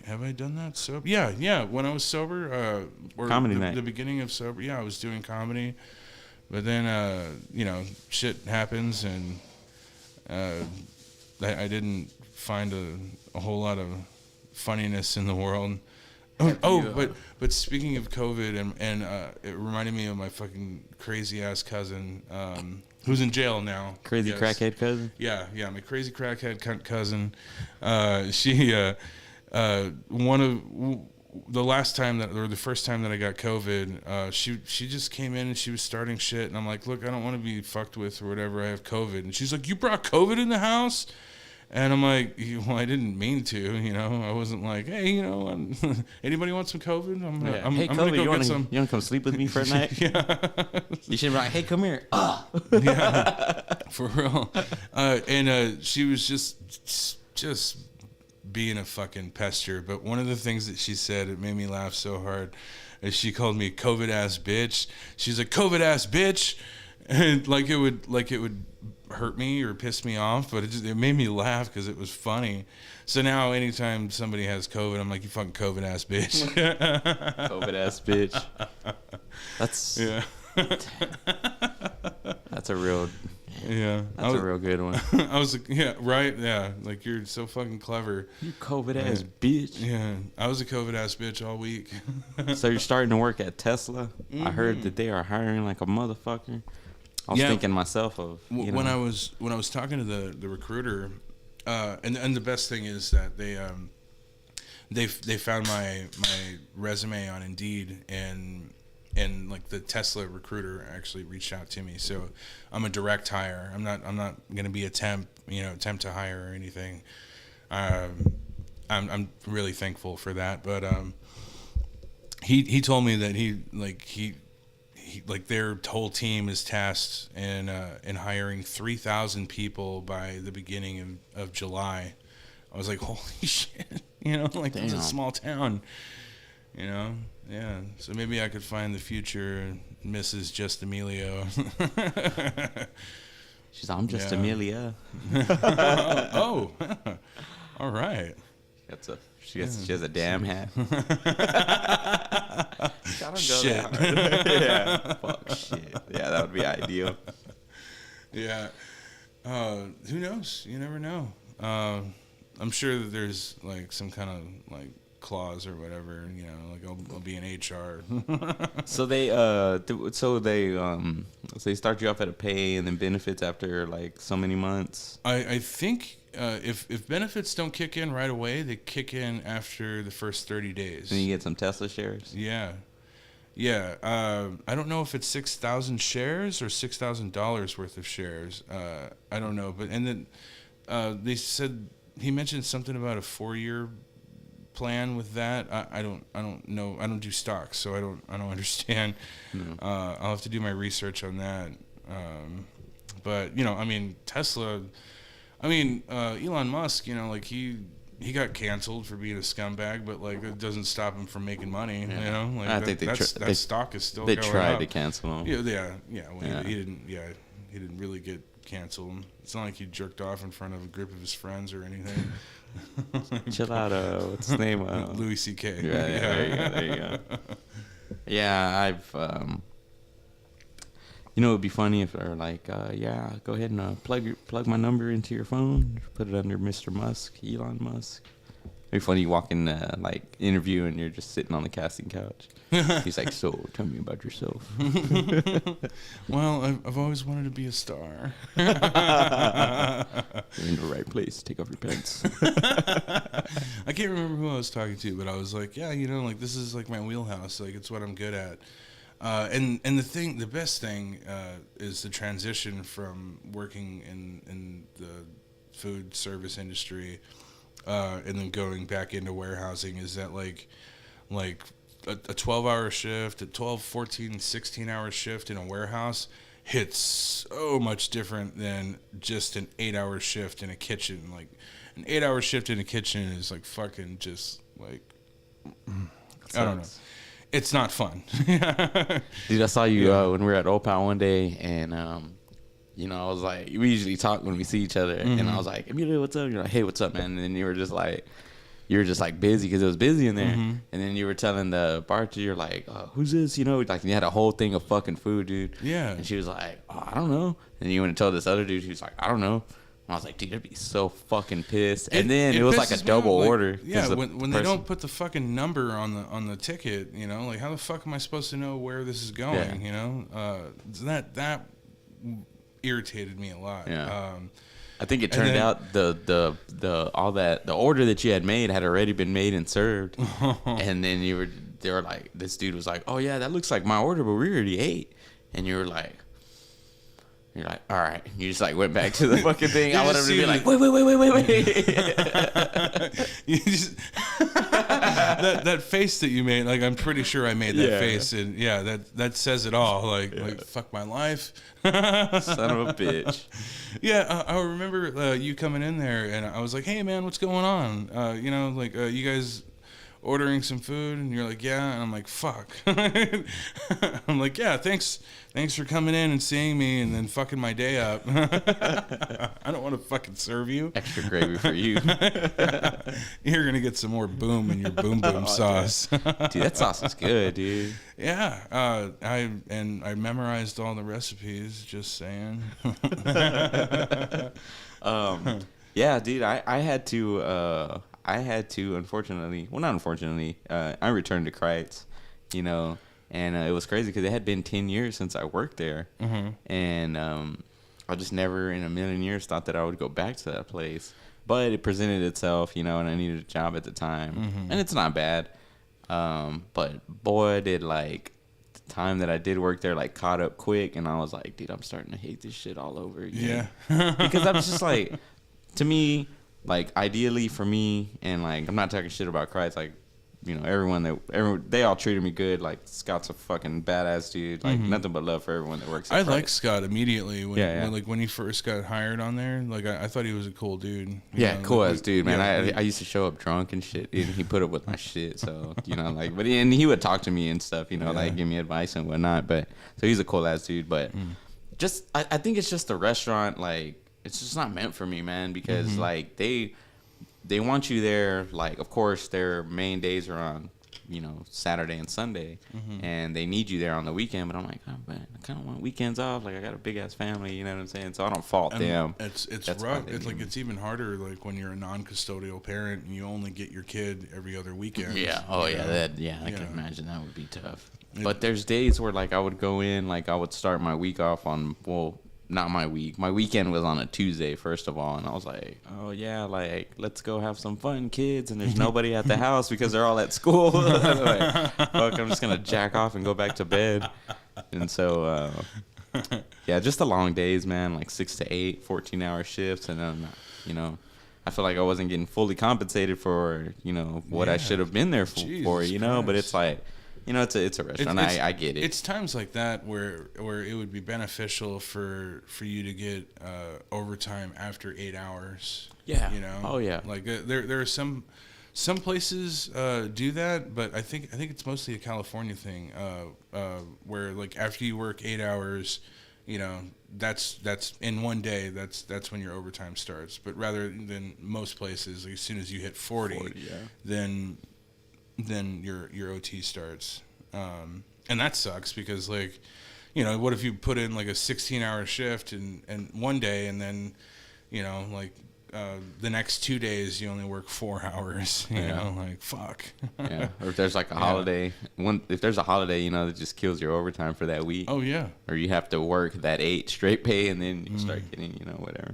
B: Have I done that sober? Yeah. When I was sober, or
A: comedy night.
B: The beginning of sober, yeah, I was doing comedy. But then, you know, shit happens, and I didn't find a whole lot of funniness in the world. But speaking of COVID, and it reminded me of my fucking crazy ass cousin, who's in jail now.
A: Crazy crackhead cousin.
B: Yeah, my crazy crackhead cousin. She one of the last time the first time that I got COVID, she just came in and she was starting shit, and I'm like, look, I don't want to be fucked with or whatever. I have COVID, and she's like, you brought COVID in the house. And I'm like, well, I didn't mean to, you know. I wasn't like, hey, you know, anybody want some COVID?
A: Hey, COVID,
B: you
A: want to come sleep with me for a night?
B: Yeah.
A: You should be like, hey, come here.
B: Yeah, for real. And she was just being a fucking pester. But one of the things that she said, it made me laugh so hard, is she called me COVID ass bitch. She's like, COVID ass bitch. And like it would hurt me or pissed me off, but it made me laugh because it was funny. So now anytime somebody has COVID, I'm like, you fucking COVID ass bitch.
A: COVID ass bitch. That's that's a real that's a real good one.
B: I was like, yeah, right, yeah, like you're so fucking clever.
A: You COVID ass bitch.
B: Yeah, I was a COVID ass bitch all week.
A: So you're starting to work at Tesla. I heard that they are hiring like a motherfucker. I was thinking myself of
B: when I was talking to the recruiter, and the best thing is that they found my resume on Indeed, and like the Tesla recruiter actually reached out to me. So I'm a direct hire. I'm not gonna be a temp to hire or anything. I'm really thankful for that. But he told me that he their whole team is tasked in hiring 3,000 people by the beginning of July. I was like, holy shit, it's a small town, yeah. So maybe I could find the future Mrs. Just Emilio.
A: She's I'm just Amelia.
B: Oh, all right.
A: She has a damn hat.
B: Shit.
A: Yeah. Fuck shit. Yeah, that would be ideal.
B: Yeah. Who knows? You never know. I'm sure that there's like some kind of like clause or whatever. Like I'll be in HR.
A: So they start you off at a pay and then benefits after like so many months.
B: I think if benefits don't kick in right away, they kick in after the first 30 days.
A: And you get some Tesla shares.
B: Yeah. I don't know if it's 6,000 shares or $6,000 worth of shares. I don't know, but and then they said he mentioned something about a 4-year plan with that. I don't know. I don't do stocks, so I don't understand. No. I'll have to do my research on that. But Tesla. Elon Musk. Like he got canceled for being a scumbag, but like it doesn't stop him from making money.
A: Yeah.
B: I think that stock is still.
A: They
B: going
A: tried
B: up.
A: to cancel him.
B: He didn't really get canceled. It's not like he jerked off in front of a group of his friends or anything.
A: Chill out. What's his name?
B: Louis C.K.
A: Yeah, there you go. Yeah, I've. It'd be funny if they're like, go ahead and plug my number into your phone, put it under Mr. Musk, Elon Musk. It'd be funny you walk in interview and you're just sitting on the casting couch. He's like, so tell me about yourself.
B: Well, I've always wanted to be a star.
A: You're in the right place. Take off your pants.
B: I can't remember who I was talking to, but I was like, this is like my wheelhouse. Like it's what I'm good at. And the best thing is the transition from working in the food service industry and then going back into warehousing is that like a 12-hour shift, a 12, 14, 16-hour shift in a warehouse hits so much different than just an 8-hour shift in a kitchen. Like an 8-hour shift in a kitchen is like fucking just like I don't know. It's not fun.
A: Dude, I saw you when we were at Opal one day, and I was like, we usually talk when we see each other, and I was like, Emilio, what's up? You're like, hey, what's up, man? And then you were just like busy because it was busy in there, and then you were telling the bartender, you're like, who's this? Like you had a whole thing of fucking food, dude.
B: Yeah.
A: And she was like, I don't know. And you went and told this other dude, he was like, I don't know. And I was like, dude, I'd be so fucking pissed. And then it was like a double order.
B: Yeah, when they don't put the fucking number on the ticket, like how the fuck am I supposed to know where this is going?
A: Yeah.
B: That irritated me a lot.
A: Yeah. I think it turned out the order that you had made had already been made and served. And then they were like, this dude was like, oh yeah, that looks like my order, but we already ate. And you're like, all right. You just like went back to the fucking thing. I wanted to be like, wait.
B: You just that face that you made, like I'm pretty sure I made that face, and that says it all. Like fuck my life,
A: son of a bitch.
B: Yeah, I remember you coming in there, and I was like, hey man, what's going on? You guys. ordering some food? And you're like, yeah. And I'm like, fuck. I'm like, yeah, thanks for coming in and seeing me and then fucking my day up. I don't want to fucking serve you.
A: Extra gravy for you.
B: You're going to get some more boom in your boom sauce.
A: Dude, that sauce is good, dude.
B: Yeah. I memorized all the recipes, just saying.
A: Yeah, dude, I had to, unfortunately, well, not unfortunately, I returned to Kreitz, you know, and it was crazy because it had been 10 years since I worked there, and I just never in a million years thought that I would go back to that place, but it presented itself, you know, and I needed a job at the time, and it's not bad, but boy, did, like, the time that I did work there, like, caught up quick, and I was like, dude, I'm starting to hate this shit all over again. Yeah. Because I was just like, to me, like, ideally for me, and, like, I'm not talking shit about Kreitz, like, you know, everyone, they all treated me good. Like, Scott's a fucking badass dude. Like, nothing but love for everyone that works at Kreitz.
B: I like Scott immediately when he first got hired on there. Like, I thought he was a cool dude.
A: Cool ass dude, man. I used to show up drunk and shit, and he put up with my shit. So, you know, like, and he would talk to me and stuff, you know, like, give me advice and whatnot. But, so he's a cool ass dude. But just, I think it's just the restaurant, like, it's just not meant for me, man, because, like, they want you there, like, of course, their main days are on, you know, Saturday and Sunday, and they need you there on the weekend, but I'm like, oh, man, I kind of want weekends off. Like, I got a big-ass family, you know what I'm saying? So I don't fault them.
B: It's rough. It's like, it's even harder, like, when you're a non-custodial parent and you only get your kid every other weekend.
A: Yeah. Oh, yeah. I can imagine that would be tough. But there's days where, like, I would go in, like, I would start my week off on, well, not my week. My weekend was on a Tuesday, first of all, and I was like, oh, yeah, like, let's go have some fun, kids, and there's nobody at the house because they're all at school. Like, fuck, I'm just going to jack off and go back to bed. And so, yeah, just the long days, man, like 6 to 8, 14-hour shifts, and then, you know, I feel like I wasn't getting fully compensated for, you know, what I should have been there for, you know, but it's like, you know, it's a restaurant. I get it.
B: It's times like that where it would be beneficial for you to get overtime after 8 hours.
A: Yeah.
B: You know.
A: Oh yeah.
B: Like there are some places do that, but I think it's mostly a California thing. Where, like, after you work 8 hours, you know, that's in one day. That's when your overtime starts. But rather than most places, like, as soon as you hit 40 then your OT starts, and that sucks because, like, you know, what if you put in like a 16-hour shift and one day, and then, you know, like, the next 2 days you only work 4 hours, you know, like, fuck.
A: Yeah. Or if there's like a holiday, if there's a holiday, you know, that just kills your overtime for that week.
B: Oh yeah.
A: Or you have to work that 8 straight pay, and then you start getting, you know, whatever.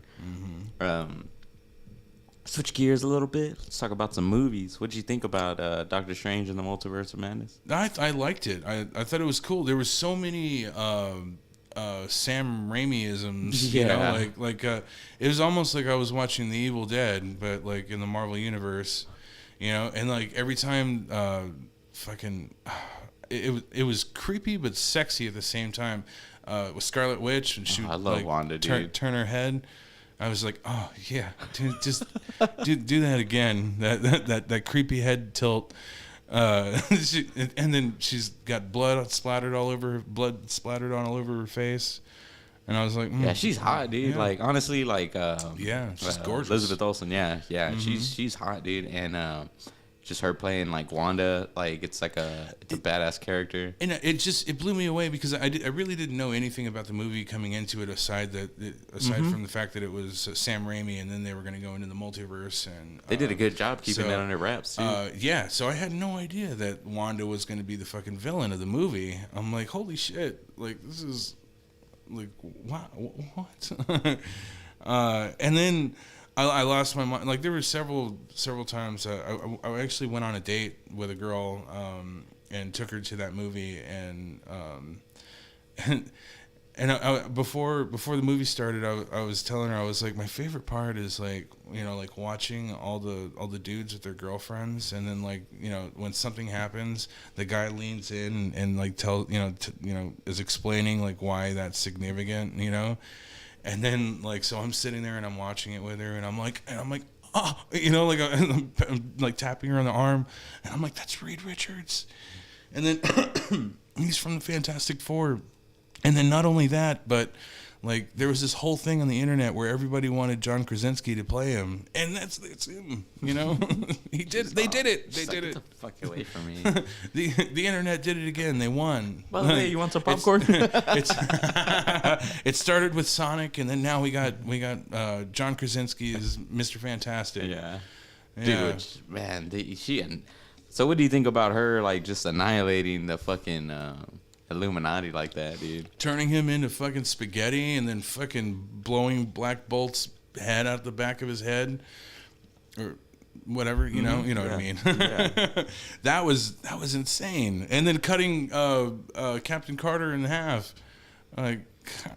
A: Switch gears a little bit. Let's talk about some movies. What did you think about Doctor Strange and the Multiverse of Madness?
B: I liked it. I thought it was cool. There was so many Sam Raimi-isms, you know, like it was almost like I was watching The Evil Dead, but, like, in the Marvel universe, you know, and, like, every time it was creepy but sexy at the same time. With Scarlet Witch, and she would,
A: I love, like, Wanda, dude.
B: Turn her head. I was like, oh yeah, dude, just do that again. That creepy head tilt. And then she's got blood splattered all over her face. And I was like,
A: yeah, she's hot, dude. Yeah. Like, honestly, like,
B: she's gorgeous.
A: Elizabeth Olsen, yeah, she's hot, dude. And just her playing, like, Wanda, like, it's a badass character.
B: And it blew me away because I really didn't know anything about the movie coming into it, aside from the fact that it was Sam Raimi, and then they were going to go into the multiverse. And
A: they did a good job keeping that under wraps, too.
B: Yeah, so I had no idea that Wanda was going to be the fucking villain of the movie. I'm like, holy shit, like, this is, like, what? And then I lost my mind. Like, there were several times I actually went on a date with a girl and took her to that movie, and before the movie started, I was telling her, I was like, my favorite part is, like, you know, like, watching all the dudes with their girlfriends, and then, like, you know, when something happens, the guy leans in and like is explaining, like, why that's significant, you know. And then, like, so I'm sitting there and I'm watching it with her, and I'm like, you know, like I'm like tapping her on the arm, and I'm like, that's Reed Richards, and then he's from the Fantastic Four, and then not only that, but like there was this whole thing on the internet where everybody wanted John Krasinski to play him, and that's him, you know. He did. They did it. They did it.
A: Get the fuck away from me.
B: The internet did it again. They won.
A: By the way, you want some popcorn?
B: It started with Sonic, and then now we got John Krasinski as Mr. Fantastic.
A: Yeah. Dude, man, so what do you think about her like just annihilating the fucking Illuminati like that, dude?
B: Turning him into fucking spaghetti and then fucking blowing Black Bolt's head out the back of his head or whatever, you know what I mean? Yeah. That was insane. And then cutting Captain Carter in half. Like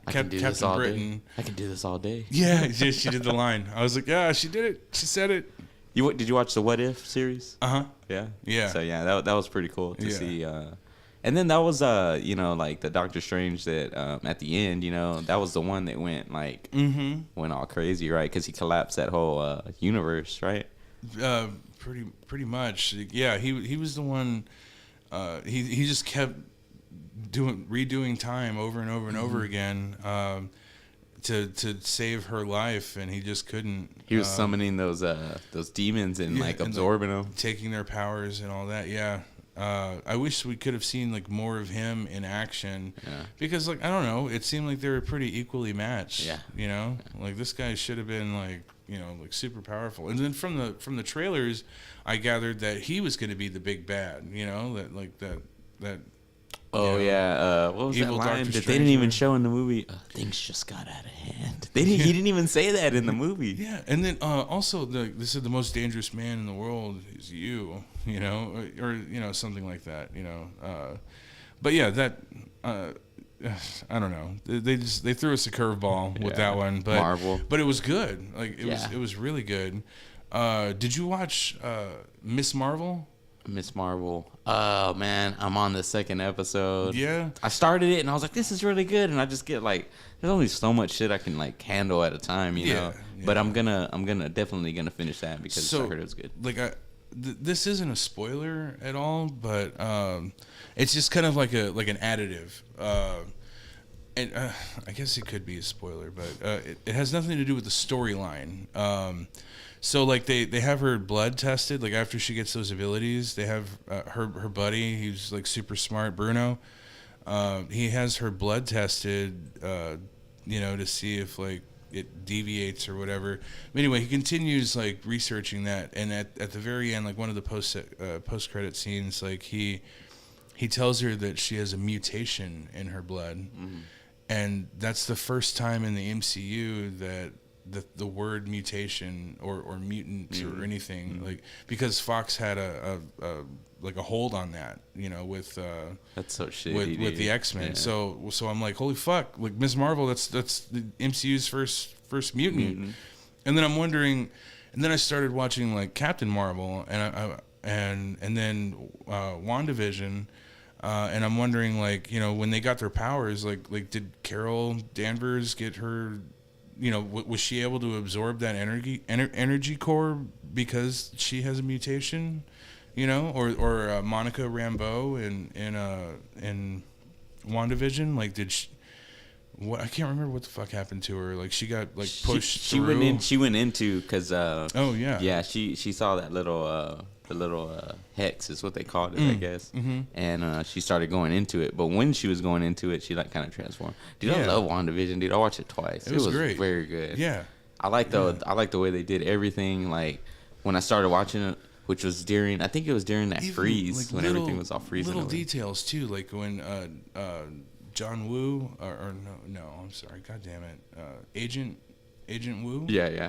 B: Captain Britain.
A: I can do this all day.
B: Yeah, she did the line. I was like, yeah, she did it. She said it.
A: Did you watch the What If series? Yeah.
B: Yeah.
A: So yeah, that was pretty cool to see. And then that was like the Doctor Strange that at the end, that was the one that went went all crazy, right? Because he collapsed that whole universe, right?
B: Pretty much. Yeah, he was the one. He just kept redoing time over and over and over again to save her life, and he just couldn't.
A: He was summoning those demons and absorbing them,
B: taking their powers and all that. Yeah. I wish we could have seen like more of him in action, because like I don't know, it seemed like they were pretty equally matched.
A: Yeah.
B: Like this guy should have been like super powerful. And then from the trailers, I gathered that he was going to be the big bad. That.
A: Oh yeah, what was that line that they didn't even show in the movie? Things just got out of hand. He didn't even say that in the movie.
B: Yeah, and then also they said the most dangerous man in the world is you, or something like that, But yeah, that I don't know. They threw us a curveball with that one, but
A: Marvel.
B: But it was good. Like it was really good. Did you watch Miss Marvel?
A: Miss Marvel. Oh man, I'm on the second episode.
B: Yeah.
A: I started it and I was like, this is really good, and I just get like, there's only so much shit I can like handle at a time, you know. But I'm definitely gonna finish that because I heard it was good.
B: Like this isn't a spoiler at all, but it's just kind of like an additive. And I guess it could be a spoiler, but it has nothing to do with the storyline. So like they have her blood tested, like after she gets those abilities, they have her buddy, he's like super smart, Bruno. He has her blood tested, to see if like it deviates or whatever. But anyway, he continues like researching that, and at the very end, like one of the post credit scenes, like he tells her that she has a mutation in her blood, and that's the first time in the MCU that the word mutation or mutant or anything, like, because Fox had a hold on that, with
A: that's so shitty,
B: with the X-Men. So I'm like, holy fuck, like Ms. Marvel, that's the MCU's first mutant. And then I'm wondering, and then I started watching like Captain Marvel and then WandaVision, and I'm wondering, like, when they got their powers, like did Carol Danvers get her? Was she able to absorb that energy core because she has a mutation? Or Monica Rambeau in WandaVision, like, did she? What, I can't remember what the fuck happened to her. Like, she got like pushed.
A: She went into because she saw that little the little hex is what they called it, I guess. And she started going into it, but when she was going into it, she like kind of transformed. Dude, I love WandaVision, dude. I watched it twice. It was great. Very good.
B: Yeah,
A: I like the way they did everything. Like when I started watching it, which was during that freeze, like when everything was all freezing.
B: Little details too, like when John Woo or no, I'm sorry, god damn it, Agent Woo.
A: Yeah.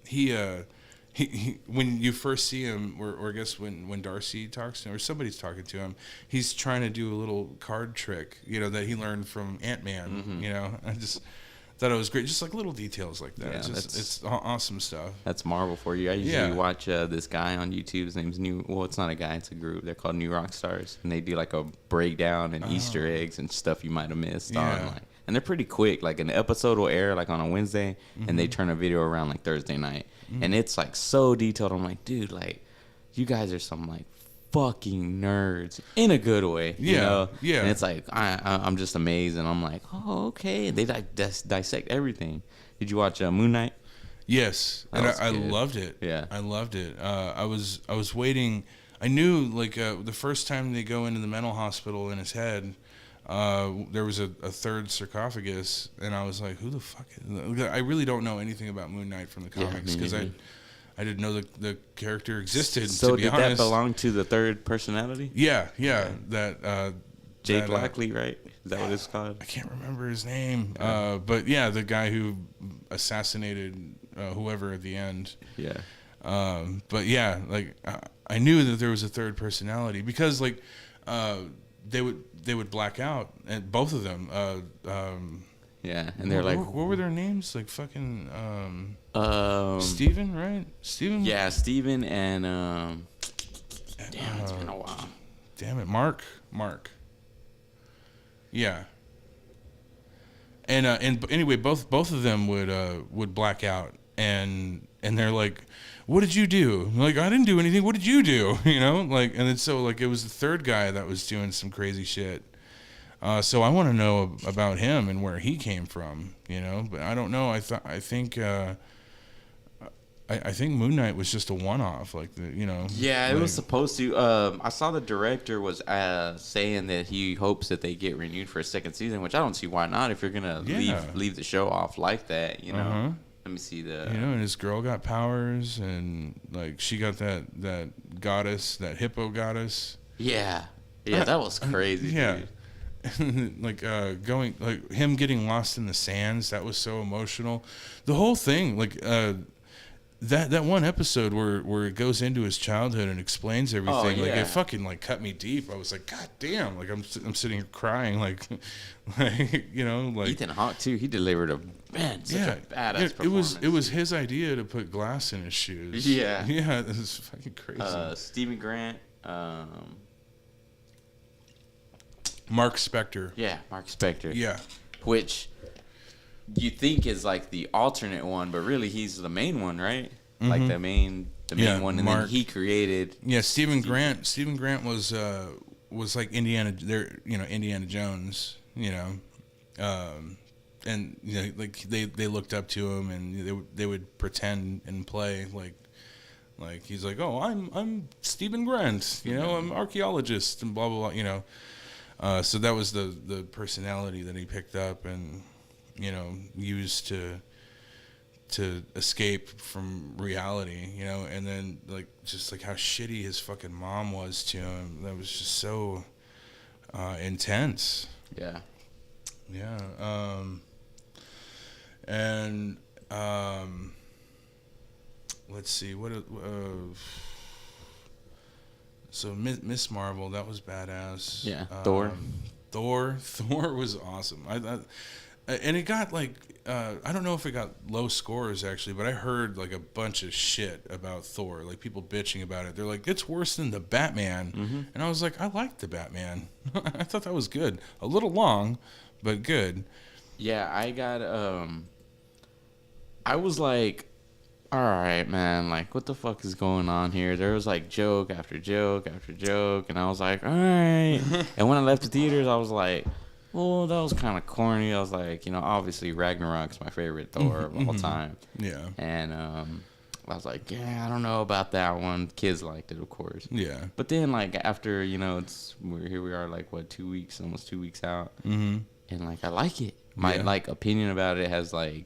B: He when you first see him, or I guess when Darcy talks to him, or somebody's talking to him, he's trying to do a little card trick, that he learned from Ant-Man. I just thought it was great, just like little details like that. Yeah, it's awesome stuff.
A: That's Marvel for you. I usually watch this guy on YouTube. His name's it's not a guy, it's a group. They're called New Rock Stars, and they do like a breakdown and Easter eggs and stuff you might have missed on and they're pretty quick. Like an episode will air like on a Wednesday, and they turn a video around like Thursday night. and it's like so detailed. I'm like, dude, like you guys are some like fucking nerds in a good way, you know?
B: Yeah.
A: And it's like I'm just amazed, and I'm like, oh, okay. They dissect everything. Did you watch Moon Knight?
B: Yes, and I loved it.
A: Yeah,
B: I loved it. I was waiting. I knew like the first time they go into the mental hospital in his head, there was a third sarcophagus, and I was like, who the fuck is... I really don't know anything about Moon Knight from the comics because I didn't know the character existed.
A: So
B: to be
A: did
B: honest.
A: that belong to the third personality?
B: Yeah. That
A: Jake Lackley, right? Is that what it's called?
B: I can't remember his name. But yeah, the guy who assassinated whoever at the end.
A: Yeah.
B: But yeah, like I knew that there was a third personality because like they would black out, and both of them.
A: Yeah, and they're like,
B: what were their names? Like fucking Steven, right? Steven.
A: Yeah, Steven and damn, it's been a while.
B: Damn it, Mark. Yeah. And anyway, both of them would black out, and they're like, "What did you do?" I'm like, I didn't do anything. What did you do? You know, like, and then so like it was the third guy that was doing some crazy shit. So I want to know about him and where he came from. You know, but I don't know. I think Moon Knight was just a one-off, like
A: Yeah, it was supposed to. I saw the director was saying that he hopes that they get renewed for a second season, which I don't see why not. If you're gonna leave the show off like that, you know. Let me see the.
B: You know, and his girl got powers, and like she got that goddess, that hippo goddess.
A: Yeah, that was crazy.
B: Yeah. Like going, like him getting lost in the sands, that was so emotional. The whole thing, like that one episode where it goes into his childhood and explains everything, like it fucking like cut me deep. I was like, God damn! Like I'm sitting here crying, like you know, like
A: Ethan Hawke too. He delivered a badass performance.
B: It was his idea to put glass in his shoes. Yeah, it was fucking crazy.
A: Stephen Grant.
B: Mark Spector.
A: Yeah, Mark Spector.
B: Yeah.
A: Which you think is like the alternate one, but really he's the main one, right? Mm-hmm. Like the main one, and Mark, then he created.
B: Yeah, Stephen Grant. Stephen Grant was like Indiana Jones, you know, and you know, like they looked up to him, and they would pretend and play like he's like, oh, I'm Stephen Grant, you know, I'm an archaeologist and blah blah blah, you know. So that was the personality that he picked up and, you know, used to escape from reality, you know, and then like just like how shitty his fucking mom was to him. That was just so intense.
A: Yeah.
B: Yeah. Let's see what. So Miss Marvel, that was badass.
A: Yeah,
B: Thor was awesome. And it got like I don't know if it got low scores actually, but I heard like a bunch of shit about Thor, like people bitching about it. They're like, it's worse than the Batman, and I was like, I liked the Batman. I thought that was good. A little long, but good.
A: Yeah, I was like, all right, man, like, what the fuck is going on here? There was, like, joke after joke after joke, and I was like, all right. And when I left the theaters, I was like, well, that was kind of corny. I was like, you know, obviously Ragnarok's my favorite Thor of all time.
B: Yeah.
A: And I was like, yeah, I don't know about that one. Kids liked it, of course.
B: Yeah.
A: But then, like, after, you know, here we are, like, what, 2 weeks, almost 2 weeks out. Mm-hmm. And, like, I like it. My, like, opinion about it has, like,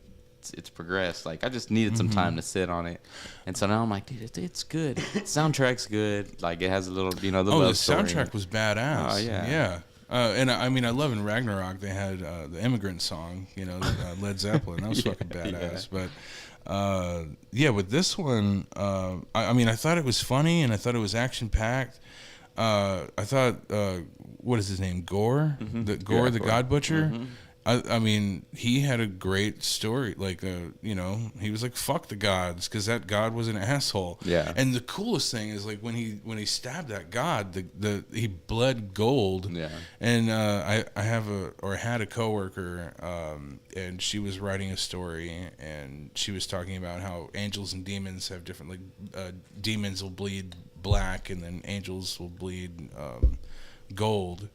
A: it's progressed. Like I just needed some time to sit on it, and so now I'm like, dude, it's good. Soundtrack's good. Like it has a little, you know, the
B: soundtrack was badass. Oh yeah. And I mean, I love in Ragnarok they had the Immigrant Song, you know, Led Zeppelin. That was fucking badass. Yeah. But with this one, I mean, I thought it was funny and I thought it was action packed. I thought, what is his name, Gore, the God Butcher. I mean, he had a great story. Like, you know, he was like, "Fuck the gods," because that god was an asshole.
A: Yeah.
B: And the coolest thing is like when he stabbed that god, he bled gold.
A: Yeah.
B: And I had a coworker, and she was writing a story, and she was talking about how angels and demons have different, like, demons will bleed black, and then angels will bleed gold.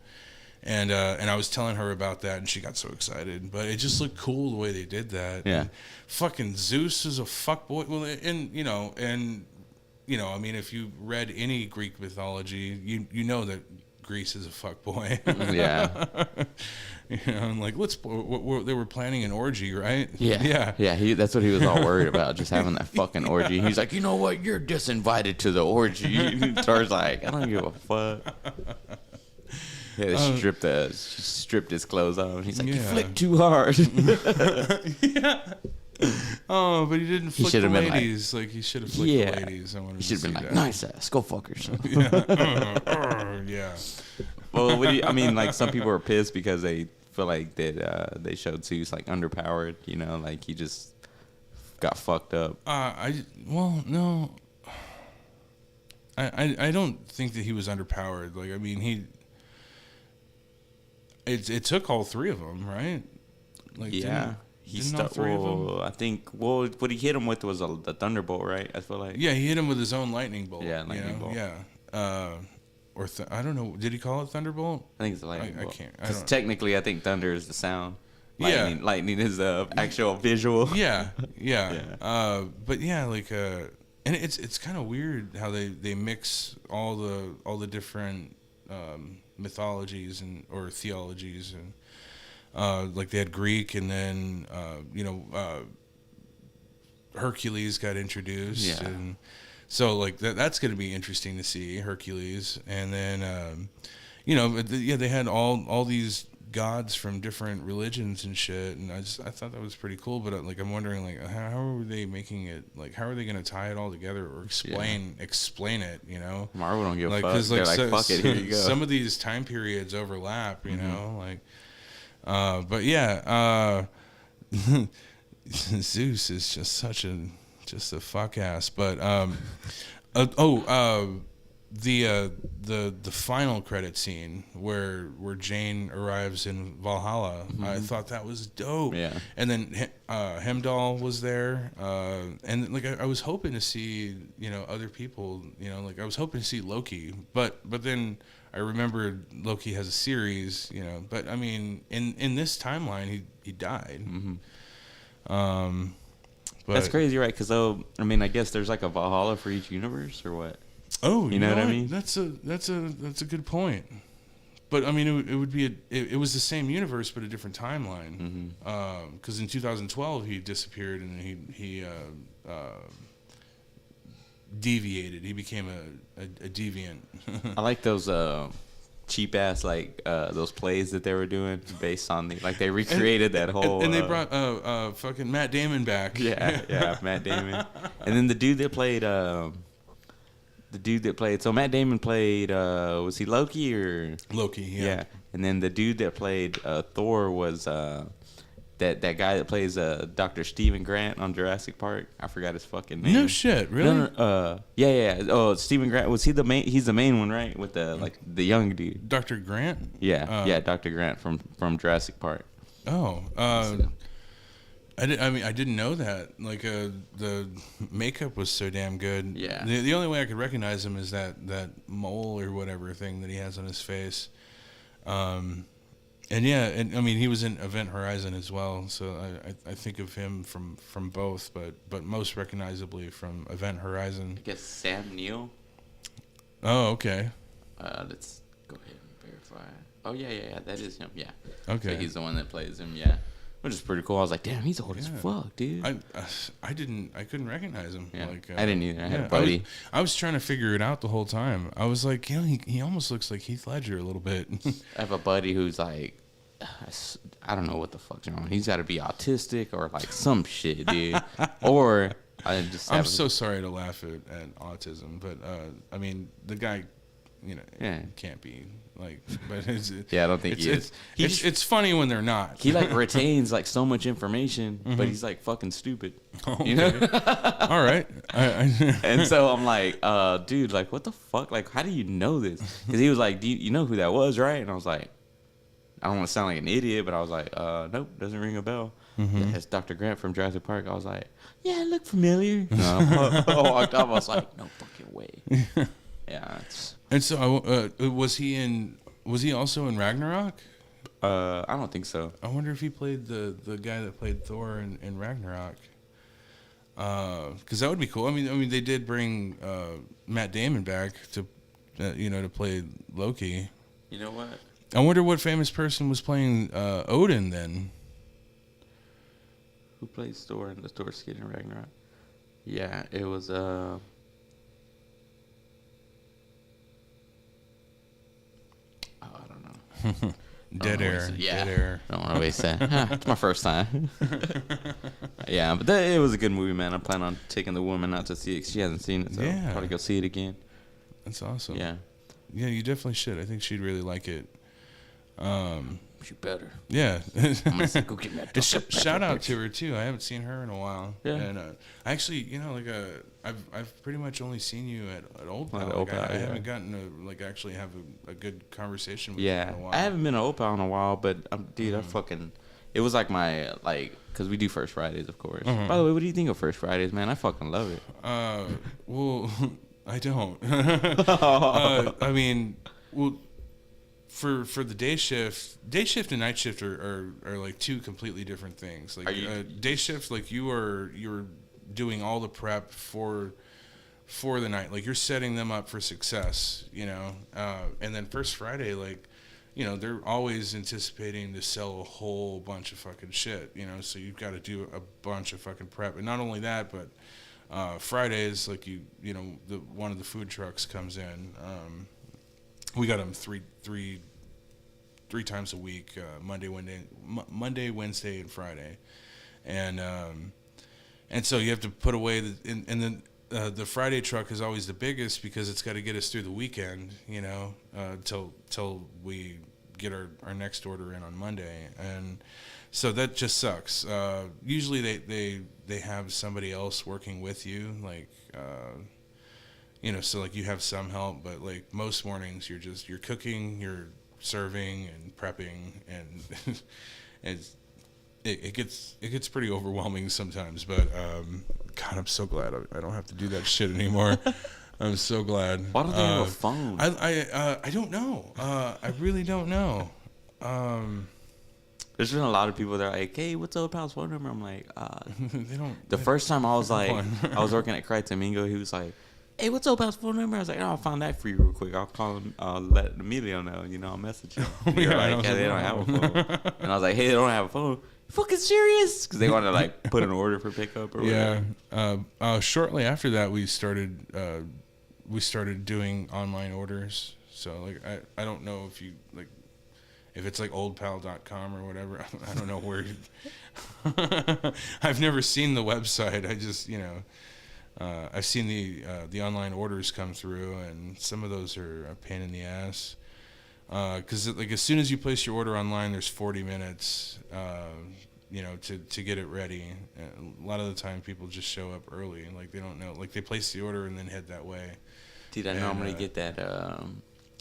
B: And I was telling her about that, and she got so excited. But it just looked cool the way they did that.
A: Yeah.
B: And fucking Zeus is a fuckboy. Well, I mean, if you read any Greek mythology, you know that Greece is a fuckboy.
A: Yeah.
B: You know, and like, they were planning an orgy, right?
A: Yeah. Yeah. That's what he was all worried about, just having that fucking orgy. He's like, you know what? You're disinvited to the orgy. Thor's like, I don't give a fuck. Yeah, she stripped his clothes off. He's like, you flicked too hard.
B: Yeah. Oh, but he didn't flick the ladies. Like, he should have flicked the ladies. I wanted
A: he should have been like,
B: that.
A: nice ass, go fuck yourself.
B: Yeah.
A: Well, I mean, like, some people are pissed because they feel like that they showed Zeus like underpowered. You know, like he just got fucked up.
B: No. I don't think that he was underpowered. Like, I mean, It took all three of them, right? Like,
A: yeah,
B: all three of them?
A: I think. Well, what he hit him with was the thunderbolt, right? I feel like.
B: Yeah, he hit him with his own lightning bolt.
A: Yeah, lightning bolt.
B: Yeah. I don't know. Did he call it thunderbolt?
A: I think it's a lightning bolt.
B: I can't.
A: Because technically, I think thunder is the sound. Lightning is the actual visual.
B: Yeah. But yeah, like, and it's kind of weird how they mix all the different mythologies or theologies, and like they had Greek, and then Hercules got introduced, and so like that's going to be interesting to see Hercules, and then they had all these gods from different religions and shit, and I thought that was pretty cool. But like, I'm wondering, like, how are they making it, like, how are they going to tie it all together or explain it, you know?
A: Marvel don't give a fuck.
B: Cause, like,
A: they're like, fuck it, here you go.
B: Some of these time periods overlap, you know, like, but yeah, Zeus is just a fuck ass. But the final credit scene where Jane arrives in Valhalla, I thought that was dope.
A: Yeah.
B: And then Heimdall was there, and like I was hoping to see, you know, other people, you know, like I was hoping to see Loki, but then I remembered Loki has a series, you know, but I mean in this timeline he died. But
A: that's crazy, right? Because I mean, I guess there's like a Valhalla for each universe, or what?
B: Oh,
A: you know what I mean?
B: That's a good point. But I mean, it would be it was the same universe but a different timeline. Because in 2012 he disappeared and he deviated. He became a deviant.
A: I like those cheap ass like those plays that they were doing based on they recreated that whole
B: and they brought fucking Matt Damon back.
A: Yeah, Matt Damon, and then the dude that played. So Matt Damon played, was he Loki or?
B: Loki, yeah.
A: And then the dude that played Thor was that guy that plays Dr. Stephen Grant on Jurassic Park. I forgot his fucking name.
B: No shit, really?
A: No, yeah. Oh, Stephen Grant, was he the main? He's the main one, right? With the young dude.
B: Dr. Grant?
A: Yeah, Dr. Grant from Jurassic Park.
B: Oh, I didn't know that. Like, the makeup was so damn good.
A: Yeah.
B: The only way I could recognize him is that mole or whatever thing that he has on his face. And I mean, he was in Event Horizon as well. So I think of him from both, but most recognizably from Event Horizon.
A: I guess Sam Neill.
B: Oh, okay.
A: Let's go ahead and verify. Oh yeah, that is him. Yeah.
B: Okay.
A: So he's the one that plays him. Yeah. Which is pretty cool. I was like, damn, he's old as fuck, dude.
B: I couldn't recognize him.
A: Yeah.
B: Like,
A: I didn't either. I had a buddy.
B: I was trying to figure it out the whole time. I was like, you know, he almost looks like Heath Ledger a little bit.
A: I have a buddy who's like, I don't know what the fuck's wrong. He's got to be autistic or like some shit, dude. Or I'm
B: so sorry to laugh at autism, but I mean, the guy can't be like, but it's,
A: yeah, I don't think he is.
B: It's funny when they're not.
A: He like retains like so much information, but he's like fucking stupid. You know?
B: All right.
A: And so I'm like, dude, like what the fuck? Like, how do you know this? Because he was like, do you know who that was, right? And I was like, I don't want to sound like an idiot, but I was like, nope, doesn't ring a bell. Yeah, it's Dr. Grant from Jurassic Park. I was like, yeah, look familiar. I walked off. I was like, no fucking way. Yeah.
B: And so, was he also in Ragnarok?
A: I don't think so.
B: I wonder if he played the guy that played Thor in Ragnarok. Because that would be cool. I mean, they did bring Matt Damon back to, to play Loki.
A: You know what?
B: I wonder what famous person was playing Odin then.
A: Who plays Thor in the Thor skit in Ragnarok? Yeah, it was I don't know.
B: Dead air. Dead air.
A: I don't want to waste that. It's my first time. Yeah, but it was a good movie, man. I plan on taking the woman out to see it. She hasn't seen it, so I'll probably go see it again.
B: That's awesome.
A: Yeah.
B: Yeah, you definitely should. I think she'd really like it.
A: She better.
B: Yeah.
A: I'm gonna say, go get that.
B: Shout out to her too. I haven't seen her in a while.
A: Yeah.
B: And actually, I've pretty much only seen you at Old Pal. I haven't gotten to actually have a good conversation with you in a while.
A: I haven't been to Old Pal in a while, but dude, I fucking. It was like my because we do First Fridays, of course. By the way, what do you think of First Fridays, man? I fucking love it.
B: Well, I don't. I mean, well. For the day shift and night shift are like two completely different things. Like day shift, like you're doing all the prep for the night, like you're setting them up for success, and then First Friday, like, they're always anticipating to sell a whole bunch of fucking shit, so you've got to do a bunch of fucking prep. And not only that, but Fridays, like one of the food trucks comes in. We got them three times a week: Monday, Wednesday, and Friday, and so you have to put away and then the Friday truck is always the biggest because it's got to get us through the weekend, till we get our next order in on Monday, and so that just sucks. Usually they have somebody else working with you, like. So like you have some help, but like most mornings you're cooking, you're serving and prepping, and it gets pretty overwhelming sometimes. But God, I'm so glad I don't have to do that shit anymore. I'm so glad.
A: Why don't they have a phone?
B: I don't know. I really don't know.
A: There's been a lot of people that are like, hey, what's Old Pal's phone number? I'm like,
B: they don't.
A: The first time I was like, I was working at Crichton Mingo, he was like, hey, what's Old Pal's phone number? I was like, I'll find that for you real quick. I'll call him, let Emilio know, I'll message him. They don't have a phone. And I was like, hey, they don't have a phone. You fucking serious? Because they wanted to like put an order for pickup or whatever.
B: Yeah. Shortly after that, we started doing online orders. So like, I don't know if you like, if it's like oldpal.com or whatever. I don't know where. I've never seen the website. I just, I've seen the online orders come through, and some of those are a pain in the ass. Because like as soon as you place your order online, there's 40 minutes, to get it ready. And a lot of the time, people just show up early, and like they don't know, like they place the order and then head that way.
A: Dude, I normally get that.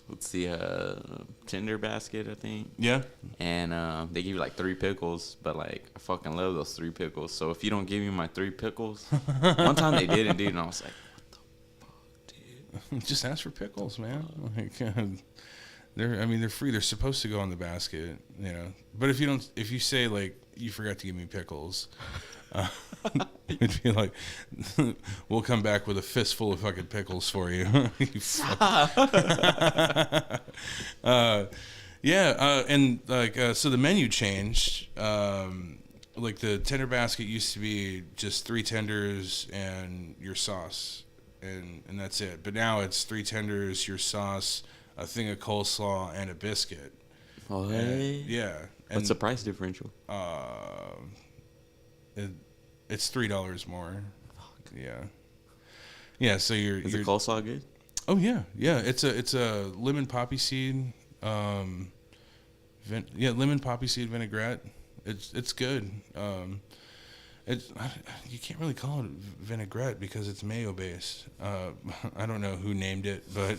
A: Let's see, Tinder basket, I think.
B: Yeah.
A: And they give you like 3 pickles, but like I fucking love those 3 pickles. So if you don't give me my 3 pickles, one time they didn't, dude, and I was like, what the fuck, dude?
B: Just ask for pickles, man. Like, they're free. They're supposed to go in the basket, But if you say like you forgot to give me pickles. It'd be like, we'll come back with a fistful of fucking pickles for you. And like, so the menu changed. Like the tender basket used to be just 3 tenders and your sauce, and that's it. But now it's 3 tenders, your sauce, a thing of coleslaw, and a biscuit.
A: Oh, hey.
B: Yeah.
A: What's the price differential?
B: It's $3 more. Fuck. Yeah. So
A: Is the coleslaw good?
B: Oh yeah, yeah. It's a lemon poppy seed. Lemon poppy seed vinaigrette. It's good. You can't really call it vinaigrette because it's mayo based. I don't know who named it, but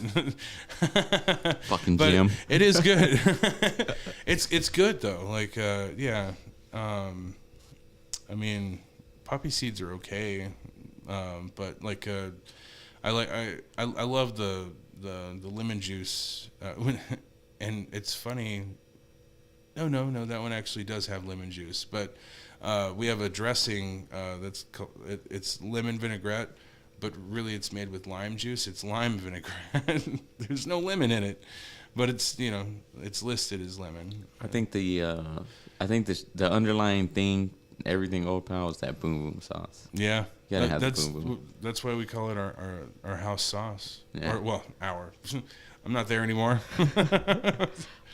A: fucking Jim.
B: It is good. It's good though. Like yeah. I mean, poppy seeds are okay, but like I love the lemon juice. And it's funny. No, that one actually does have lemon juice, but. We have a dressing that's it's lemon vinaigrette, but really it's made with lime juice. It's lime vinaigrette. There's no lemon in it, but it's it's listed as lemon.
A: I think the underlying thing, everything Old Pal is that boom boom sauce.
B: Yeah,
A: you gotta have the boom boom.
B: That's why we call it our house sauce.
A: Yeah.
B: Or, well, our. I'm not there anymore.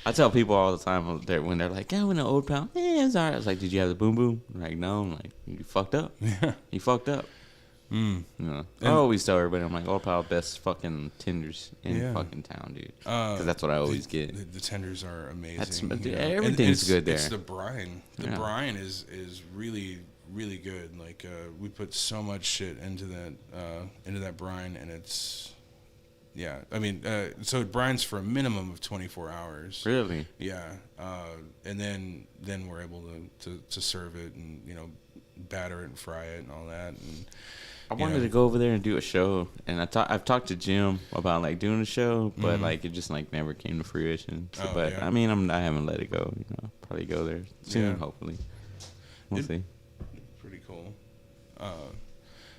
A: I tell people all the time when they're like, "Yeah, when the Old Pal, it's alright." I was like, "Did you have the boom boom?" I'm like, no. I'm like, "You fucked up.
B: Yeah,
A: you fucked up." You know, I always tell everybody, I'm like, Old Pal, best fucking tenders in fucking town, dude. Because that's what I always get.
B: The tenders are amazing.
A: Everything's good there.
B: It's the brine. The brine is really really good. Like we put so much shit into that brine, and it's. Yeah, I mean, so it brines for a minimum of 24 hours.
A: Really?
B: Yeah, and then we're able to serve it and batter it and fry it and all that. And
A: I wanted to go over there and do a show, and I've talked to Jim about like doing a show, but like it just like never came to fruition. So, I mean, I haven't let it go. Probably go there soon, hopefully. We'll see.
B: Pretty cool.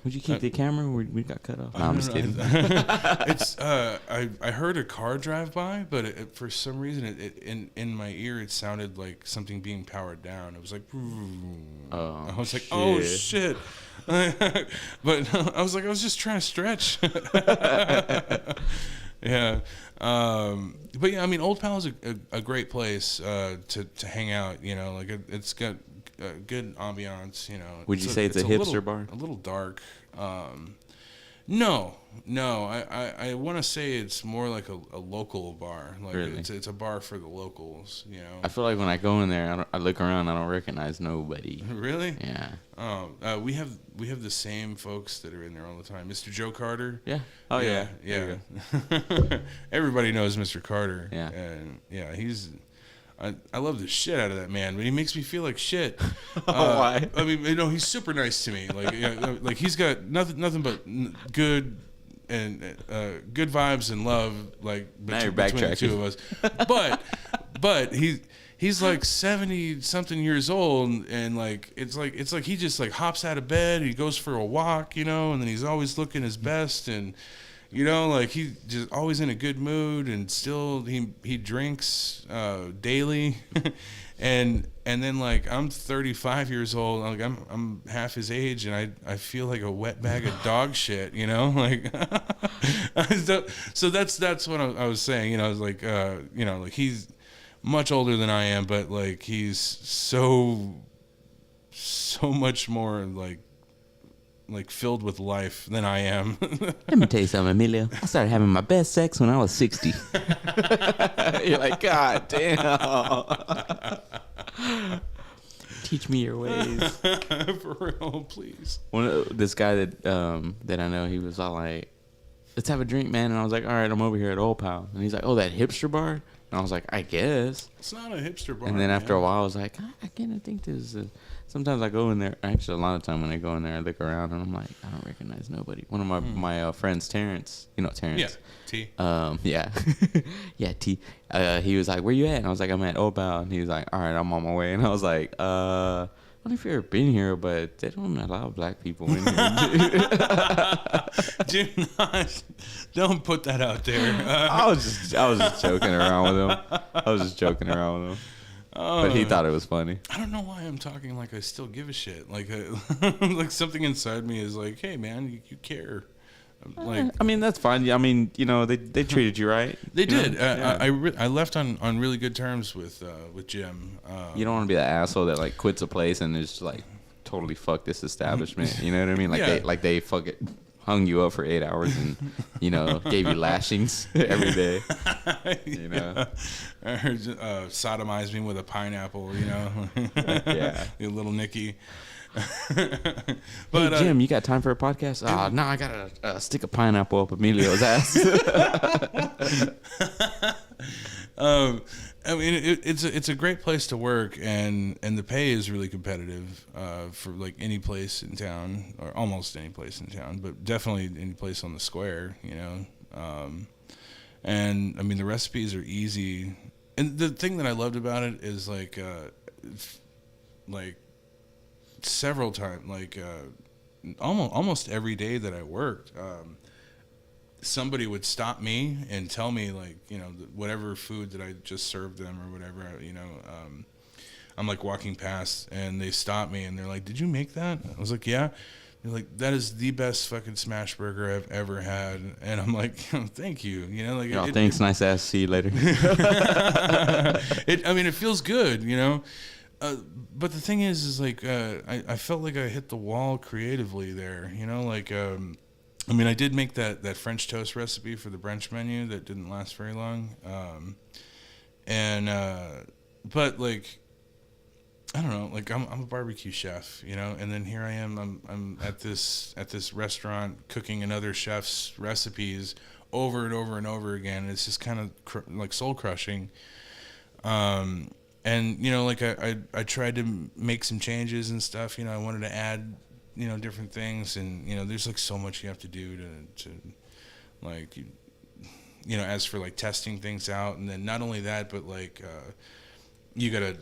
A: Would you keep the camera? We got cut off. No, I'm just kidding.
B: It's I heard a car drive by, but for some reason it in my ear it sounded like something being powered down. It was like, I was like, shit. Oh shit. But I was like, I was just trying to stretch. Yeah. But yeah, I mean, Old Pal is a great place to hang out. Like it's got. Good ambiance,
A: Would you say it's a hipster bar?
B: A little dark. No. I want to say it's more like a local bar. Like
A: really?
B: It's a bar for the locals.
A: I feel like when I go in there, I look around, I don't recognize nobody.
B: Really?
A: Yeah.
B: We have the same folks that are in there all the time. Mr. Joe Carter.
A: Yeah. Oh yeah.
B: Everybody knows Mr. Carter.
A: Yeah.
B: And yeah, he's. I love the shit out of that man, but he makes me feel like shit.
A: Why?
B: I mean, he's super nice to me. Like, like he's got nothing but good and good vibes and love. Like between the two of us. But he's like 70 something years old, and like it's like he just like hops out of bed, he goes for a walk, and then he's always looking his best and. Like he's just always in a good mood, and still he drinks daily, and then like I'm 35 years old, like I'm half his age, and I feel like a wet bag of dog shit, like. So that's what I was saying, I was like, like he's much older than I am, but like he's so much more like filled with life than I am.
A: Let me tell you something, Emilio. I started having my best sex when I was 60. You're like, God damn. Teach me your ways.
B: For real, please.
A: This guy that I know, he was all like, let's have a drink, man. And I was like, all right, I'm over here at Old Pal. And he's like, oh, that hipster bar? And I was like, I guess.
B: It's not a hipster bar.
A: And then after a while, I was like, I can't think this is sometimes I go in there. Actually, a lot of time when I go in there, I look around and I'm like, I don't recognize nobody. One of my friends, Terrence. Terrence.
B: Yeah, T.
A: Yeah. Yeah, T. He was like, where you at? And I was like, I'm at Old Pal. And he was like, all right, I'm on my way. And I was like, I don't know if you've ever been here, but they don't allow black people in here.
B: Do not. Don't put that out there.
A: I was just joking around with him. But he thought it was funny.
B: I don't know why I'm talking like I still give a shit. Like, like something inside me is like, hey, man, you care. Like,
A: I mean, that's fine. I mean, they treated you right.
B: They did. Yeah. I left on really good terms with Jim.
A: You don't want to be that asshole that like quits a place and is like totally fuck this establishment. You know what I mean? Like they fuck it. hung you up for 8 hours and, gave you lashings every day.
B: Or sodomized me with a pineapple,
A: Yeah.
B: You little Nicky.
A: But, hey, Jim, you got time for a podcast? No, I got to stick a pineapple up Emilio's ass.
B: I mean, it's a great place to work, and the pay is really competitive for like any place in town, or almost any place in town, but definitely any place on the square, and I mean the recipes are easy, and the thing that I loved about it is like several times, almost every day that I worked. Somebody would stop me and tell me, like, whatever food that I just served them or whatever, I'm like walking past and they stop me and they're like, "Did you make that?" I was like, "Yeah." They're like, "That is the best fucking smash burger I've ever had." And I'm like, "Thank you."
A: Thanks, nice ass. See you later.
B: It feels good, but the thing is like, I felt like I hit the wall creatively there, I did make that French toast recipe for the brunch menu that didn't last very long. But like, I don't know, like I'm a barbecue chef, and then here I am, I'm at this restaurant cooking another chef's recipes over and over and over again. It's just kind of like soul crushing. And I tried to make some changes and stuff, I wanted to add different things, and there's like so much you have to do to like as for like testing things out, and then not only that, but like you gotta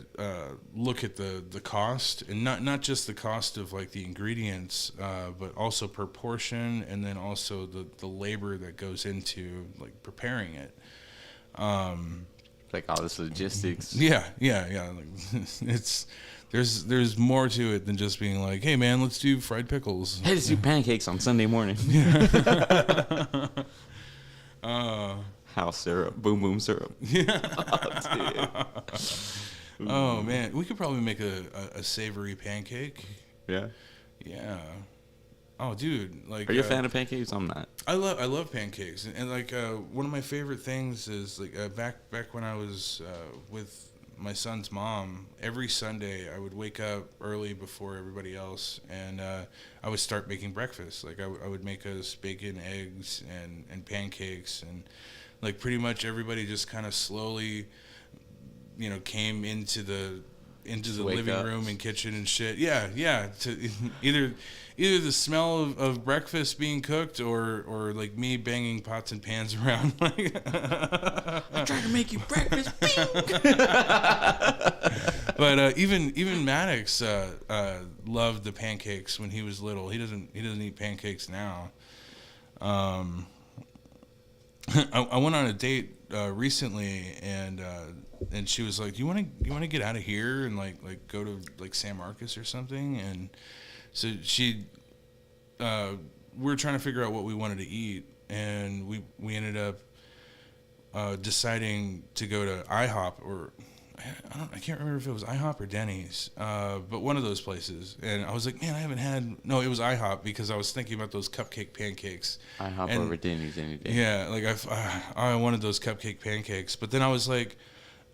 B: look at the cost, and not just the cost of like the ingredients, but also per portion, and then also the labor that goes into like preparing it.
A: Like all this logistics.
B: Yeah. Like, there's more to it than just being like, "Hey man, let's do fried pickles."
A: Hey, let's do pancakes on Sunday morning. House syrup, boom boom syrup.
B: Yeah. Oh man, we could probably make a savory pancake.
A: Yeah.
B: Yeah. Oh dude, like,
A: are you a fan of pancakes? I'm not.
B: I love pancakes, and like one of my favorite things is like back when I was with my son's mom, every Sunday I would wake up early before everybody else, and I would start making breakfast. Like I would make us bacon, eggs, and pancakes, and like pretty much everybody just kind of slowly, came into the living room and kitchen and shit. Yeah. To either the smell of breakfast being cooked or like me banging pots and pans around. Like,
A: I'm trying to make you breakfast.
B: But even Maddox loved the pancakes when he was little. He doesn't eat pancakes now. I went on a date recently, and she was like, "You want to get out of here and like go to like San Marcos or something?" And so we were trying to figure out what we wanted to eat, and we ended up deciding to go to IHOP, or I can't remember if it was IHOP or Denny's, but one of those places. And I was like, man, no, it was IHOP, because I was thinking about those cupcake pancakes.
A: IHOP over Denny's any day.
B: Yeah, like I wanted those cupcake pancakes, but then I was like,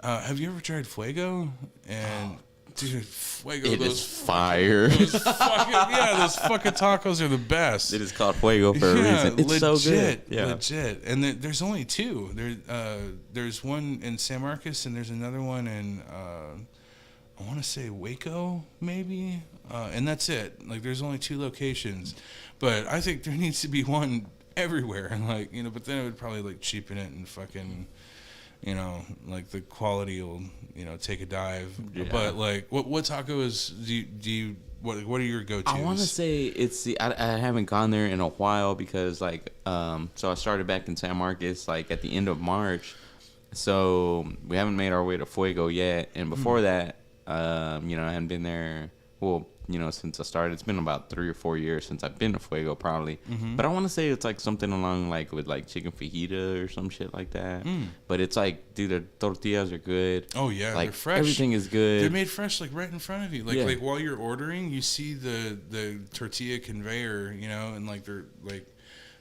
B: have you ever tried Fuego? And dude, Fuego,
A: is fire.
B: Those fucking tacos are the best.
A: It is called Fuego for a reason. It's so good. Yeah,
B: legit. And there's only two. There's one in San Marcos, and there's another one in I want to say Waco, maybe. And that's it. Like, there's only two locations, but I think there needs to be one everywhere. And like, but then it would probably like cheapen it and fucking, like the quality will, take a dive. Yeah. But like, what tacos do you what are your go-tos?
A: I want to say it's I haven't gone there in a while, because like so I started back in San Marcos like at the end of March, so we haven't made our way to Fuego yet. And before that, I hadn't been there. Well, since I started, it's been about 3 or 4 years since I've been to Fuego, probably. Mm-hmm. But I want to say it's like something along like with like chicken fajita or some shit like that. But it's like, dude, the tortillas are good.
B: Oh yeah,
A: like,
B: they're fresh.
A: Everything is good.
B: They're made fresh, like right in front of you. Like like while you're ordering, you see the tortilla conveyor, and like they're like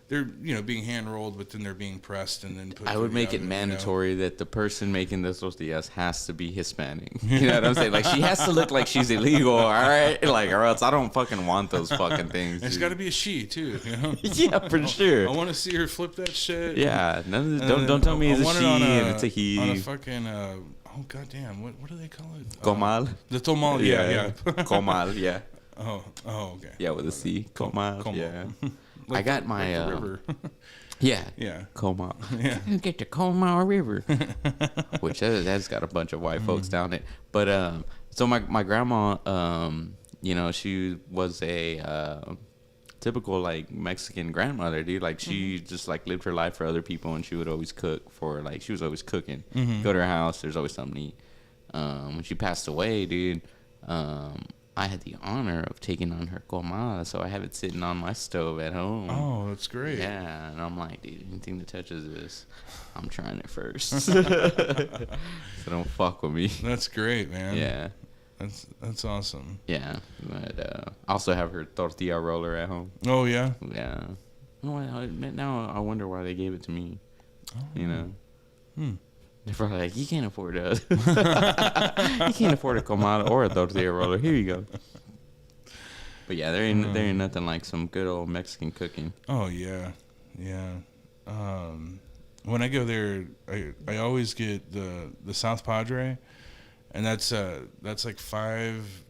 B: they're being hand rolled, but then they're being pressed and then put.
A: I would make it mandatory that the person making the tortillas has to be Hispanic. You know what I'm saying? Like, she has to look like she's illegal, all right? Like, or else I don't fucking want those fucking things.
B: It's got to be a she too.
A: Yeah, for sure.
B: I want to see her flip that shit.
A: Yeah, don't tell me it's a she and it's a he.
B: On a fucking oh goddamn, what do they call it?
A: Comal.
B: The tomal, yeah.
A: Comal, yeah.
B: Oh, okay.
A: Yeah, with a C. Comal, yeah.
B: Like
A: I got my
B: the river.
A: Yeah.
B: Comal. Yeah.
A: Get the Comal River, which that's got a bunch of white folks down it. But so my grandma, she was a typical like Mexican grandmother, dude. Like, she just like lived her life for other people, and she would always cook for, like, she was always cooking. Go to her house, there's always something to eat. When she passed away, dude, I had the honor of taking on her comal, so I have it sitting on my stove at home.
B: Oh, that's great.
A: Yeah, and I'm like, dude, anything that touches this, I'm trying it first. So don't fuck with me.
B: That's great, man.
A: Yeah.
B: That's awesome.
A: Yeah, but I also have her tortilla roller at home.
B: Oh, yeah?
A: Yeah. Now I wonder why they gave it to me. Oh. You know? They're probably like, you can't afford a you can't afford a comal or a tortilla roller. Here you go. But yeah, there ain't nothing like some good old Mexican cooking.
B: Oh yeah. When I go there, I always get the South Padre, and that's like 5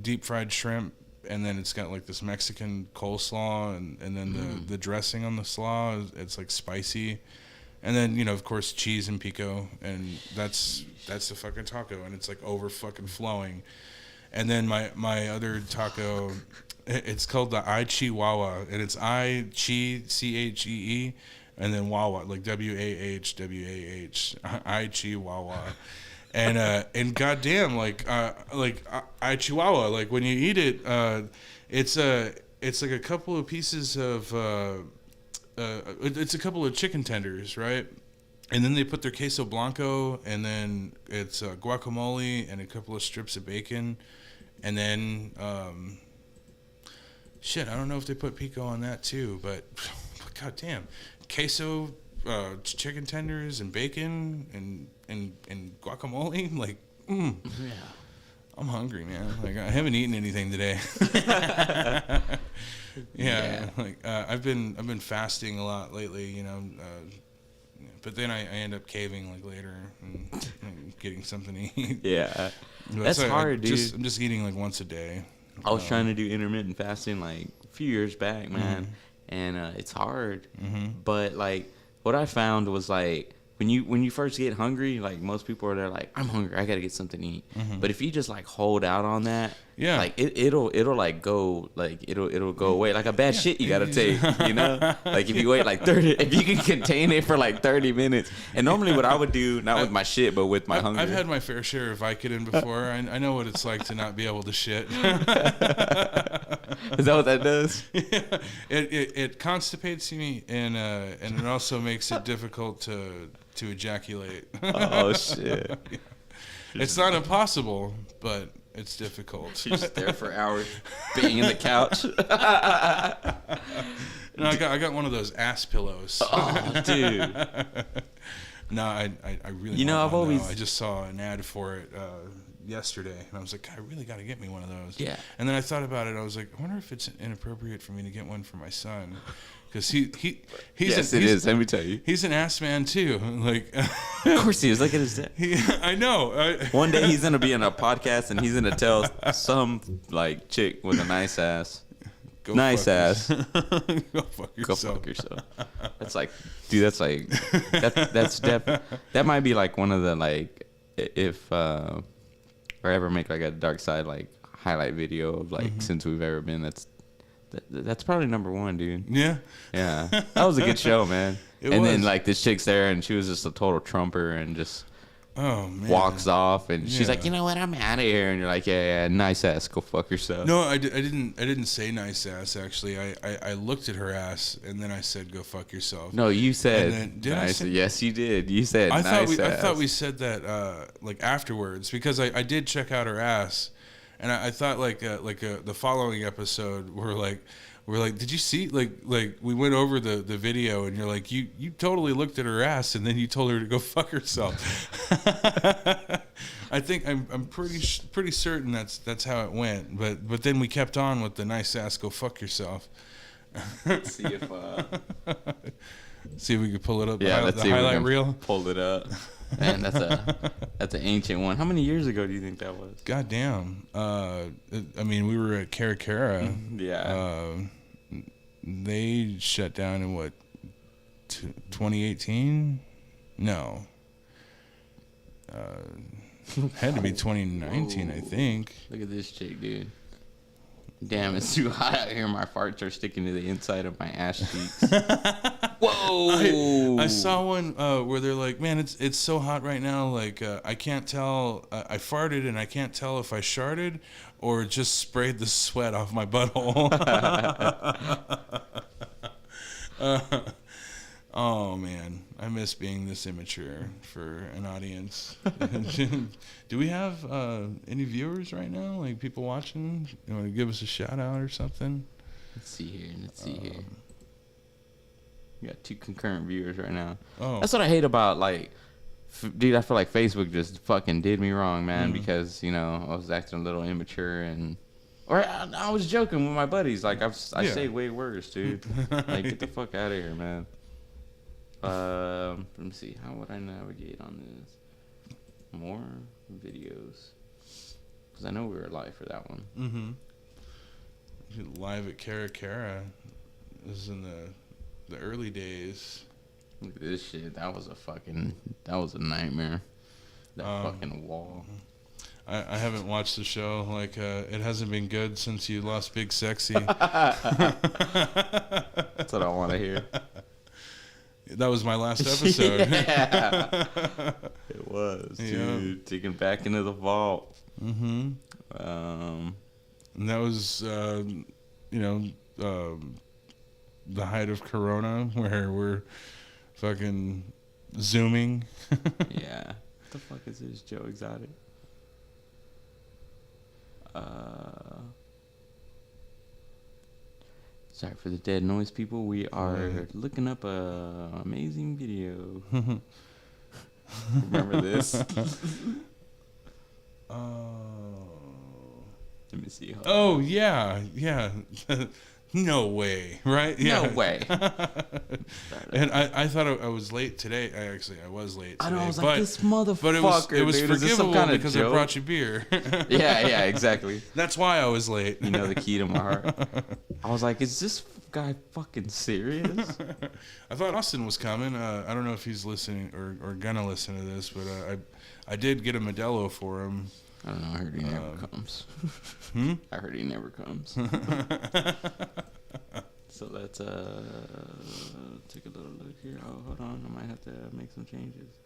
B: deep fried shrimp, and then it's got like this Mexican coleslaw, and then the dressing on the slaw it's like spicy. And then, of course, cheese and pico, and that's the fucking taco, and it's like over fucking flowing. And then my other taco, it's called the I Chihuahua, and it's I Chi Chee, and then Wawa, like WAHWAH, I Chihuahua. And goddamn, like I Chihuahua, like when you eat it, it's like a couple of pieces of. It's a couple of chicken tenders, right? And then they put their queso blanco, and then it's guacamole and a couple of strips of bacon, and then I don't know if they put pico on that too, but goddamn, queso, chicken tenders, and bacon, and guacamole, like, yeah. I'm hungry, man. Like, I haven't eaten anything today. Yeah. Like I've been fasting a lot lately, but then I end up caving like later and getting something to eat.
A: Yeah, that's hard, dude.
B: I'm just eating like once a day.
A: I was trying to do intermittent fasting like a few years back, man, and it's hard. But like what I found was like when you first get hungry, like most people are there like, I'm hungry, I gotta get something to eat. But if you just like hold out on that, like it'll like go, like it'll go away. Like a bad shit you gotta take, like if you wait like 30, if you can contain it for like 30 minutes. And normally what I would do, not with my shit, but with my hunger.
B: I've had my fair share of Vicodin before. I know what it's like to not be able to shit.
A: Is that what that does?
B: Yeah. It constipates me, and it also makes it difficult to ejaculate.
A: Oh shit.
B: Yeah. It's not impossible, but it's difficult.
A: You're just there for hours, banging the couch.
B: No, I got one of those ass pillows.
A: Oh, dude.
B: No, I really. I just saw an ad for it yesterday, and I was like, I really got to get me one of those.
A: Yeah.
B: And then I thought about it. I was like, I wonder if it's inappropriate for me to get one for my son. Because he's
A: yes, it is. Let me tell you,
B: he's an ass man too. Like,
A: of course he is. Look at his dick.
B: I know.
A: One day he's gonna be in a podcast and he's gonna tell some like chick with a nice ass, Go fuck yourself. That's like, dude. That's like, that might be like one of the like, if or ever make like a dark side like highlight video of like since we've ever been. That's probably number 1, dude.
B: Yeah.
A: That was a good show, man. Then like this chick's there and she was just a total trumper and just walks off and she's like, you know what, I'm out of here. And you're like, yeah, nice ass, go fuck yourself.
B: No, I didn't say nice ass actually. I looked at her ass and then I said, go fuck yourself.
A: No, you said
B: nice.
A: Yes, you did. You said nice ass.
B: I thought we said that like afterwards because I did check out her ass. And I thought the following episode we're like, we're like, did you see, like we went over the video, and you're like, you totally looked at her ass, and then you told her to go fuck herself. I think I'm pretty certain that's how it went. But then we kept on with the nice ass, go fuck yourself.
A: Let's see if
B: see if we could pull it up.
A: Yeah,
B: the highlight reel.
A: Pull it up. Man, that's an ancient one. How many years ago do you think that was?
B: God damn. I mean, we were at Cara.
A: Yeah.
B: They shut down in what, 2018? No. Had to be 2019, I think.
A: Look at this chick, dude. Damn, it's too hot out here. My farts are sticking to the inside of my ass cheeks. Whoa!
B: I saw one where they're like, man, it's so hot right now. Like, I can't tell. I farted and I can't tell if I sharted or just sprayed the sweat off my butthole. Oh man, I miss being this immature for an audience. Do we have any viewers right now? Like people watching? You want to give us a shout out or something?
A: Let's see here. We got 2 concurrent viewers right now.
B: Oh,
A: that's what I hate about, like, dude. I feel like Facebook just fucking did me wrong, man. Because I was acting a little immature or I was joking with my buddies. Like I say way worse, dude. Like get the fuck out of here, man. Let me see. How would I navigate on this? More videos, because I know we were live for that one.
B: Live at Cara. This is in the early days.
A: Look at this shit. That was a nightmare. That fucking wall.
B: I haven't watched the show. Like it hasn't been good since you lost Big Sexy.
A: That's what I want to hear.
B: That was my last episode.
A: Yeah. It was, dude. Yeah. Taken back into the vault.
B: And that was, the height of Corona, where we're fucking Zooming.
A: Yeah. What the fuck is this, Joe Exotic? Sorry for the dead noise, people. We are looking up a amazing video. Remember this? Let me see.
B: Oh, yeah. No way, right? Yeah.
A: No way.
B: And I thought I was late today. I was late today.
A: I know, I was like, this motherfucker,
B: but it was
A: dude,
B: forgivable because
A: joke?
B: I brought you beer.
A: Yeah, exactly.
B: That's why I was late.
A: You know the key to my heart. I was like, is this guy fucking serious?
B: I thought Austin was coming. I don't know if he's listening or gonna listen to this, but I did get a Modelo for him.
A: I don't know. I heard he never comes. I heard he never comes. So let's take a little look here. Oh, hold on. I might have to make some changes.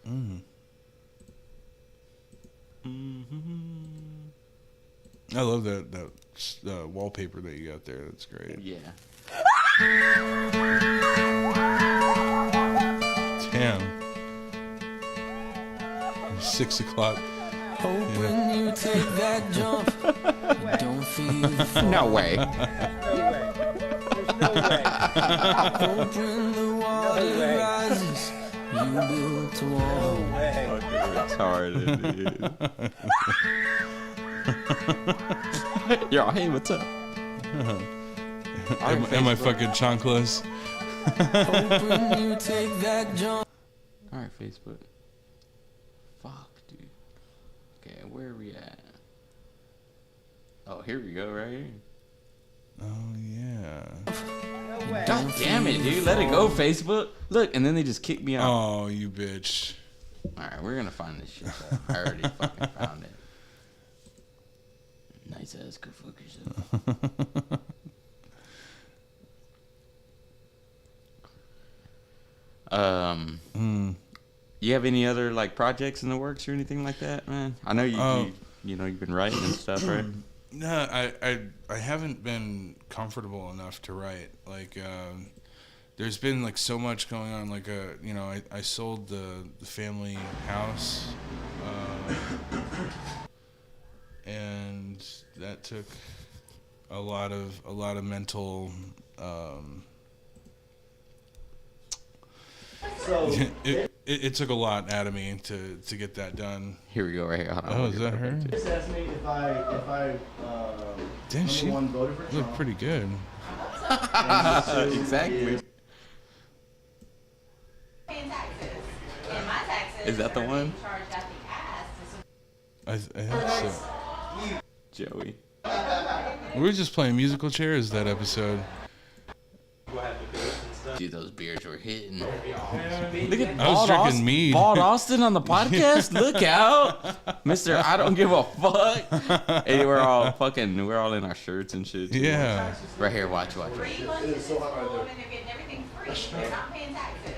B: I love that wallpaper that you got there. That's great.
A: Yeah.
B: Damn. 6 o'clock.
C: Hope when you take that jump, don't feel the fall.
A: No way.
C: There's no way. Hope when the water rises, you build a wall. No way.
A: Retarded, dude. Yo, hey, what's up?
B: Am I fucking chonkless?
C: Hope when you take that jump.
A: Alright, Facebook. Fuck, dude. Okay, where are we at? Oh, here we go, right here.
B: Oh, yeah.
A: God damn it, dude. Let it go, Facebook. Look, and then they just kicked me out.
B: Oh, you bitch.
A: Alright, we're gonna find this shit, though. I already fucking found it. Nice ass, go fuck yourself. You have any other like projects in the works or anything like that, man? I know you've been writing and stuff, right?
B: No, I haven't been comfortable enough to write. Like, there's been like so much going on. Like, I sold the family house, and that took a lot of mental
C: So
B: it took a lot out of me to get that done.
A: Here we go, right here. Hold on.
B: Oh, is that her?
C: just asked me if I
B: Damn, she
C: number one voted for
B: looked
C: Trump.
B: pretty good.
A: Exactly.
D: Paying taxes. And my taxes
A: Is that the
D: are
A: one?
D: being charged out the ass to
B: I think so.
A: Joey.
B: We were just playing musical chairs that episode.
A: Dude, those beers were hitting. Look
B: I
A: at
B: was
A: Bald
B: drinking
A: Austin,
B: mead.
A: Bald Austin on the podcast. Look out, Mister. I don't give a fuck. Hey, we're all in our shirts and shit. Too.
B: Yeah.
A: Right here, watch.
D: free lunches in school and they're getting everything free. They're not paying taxes.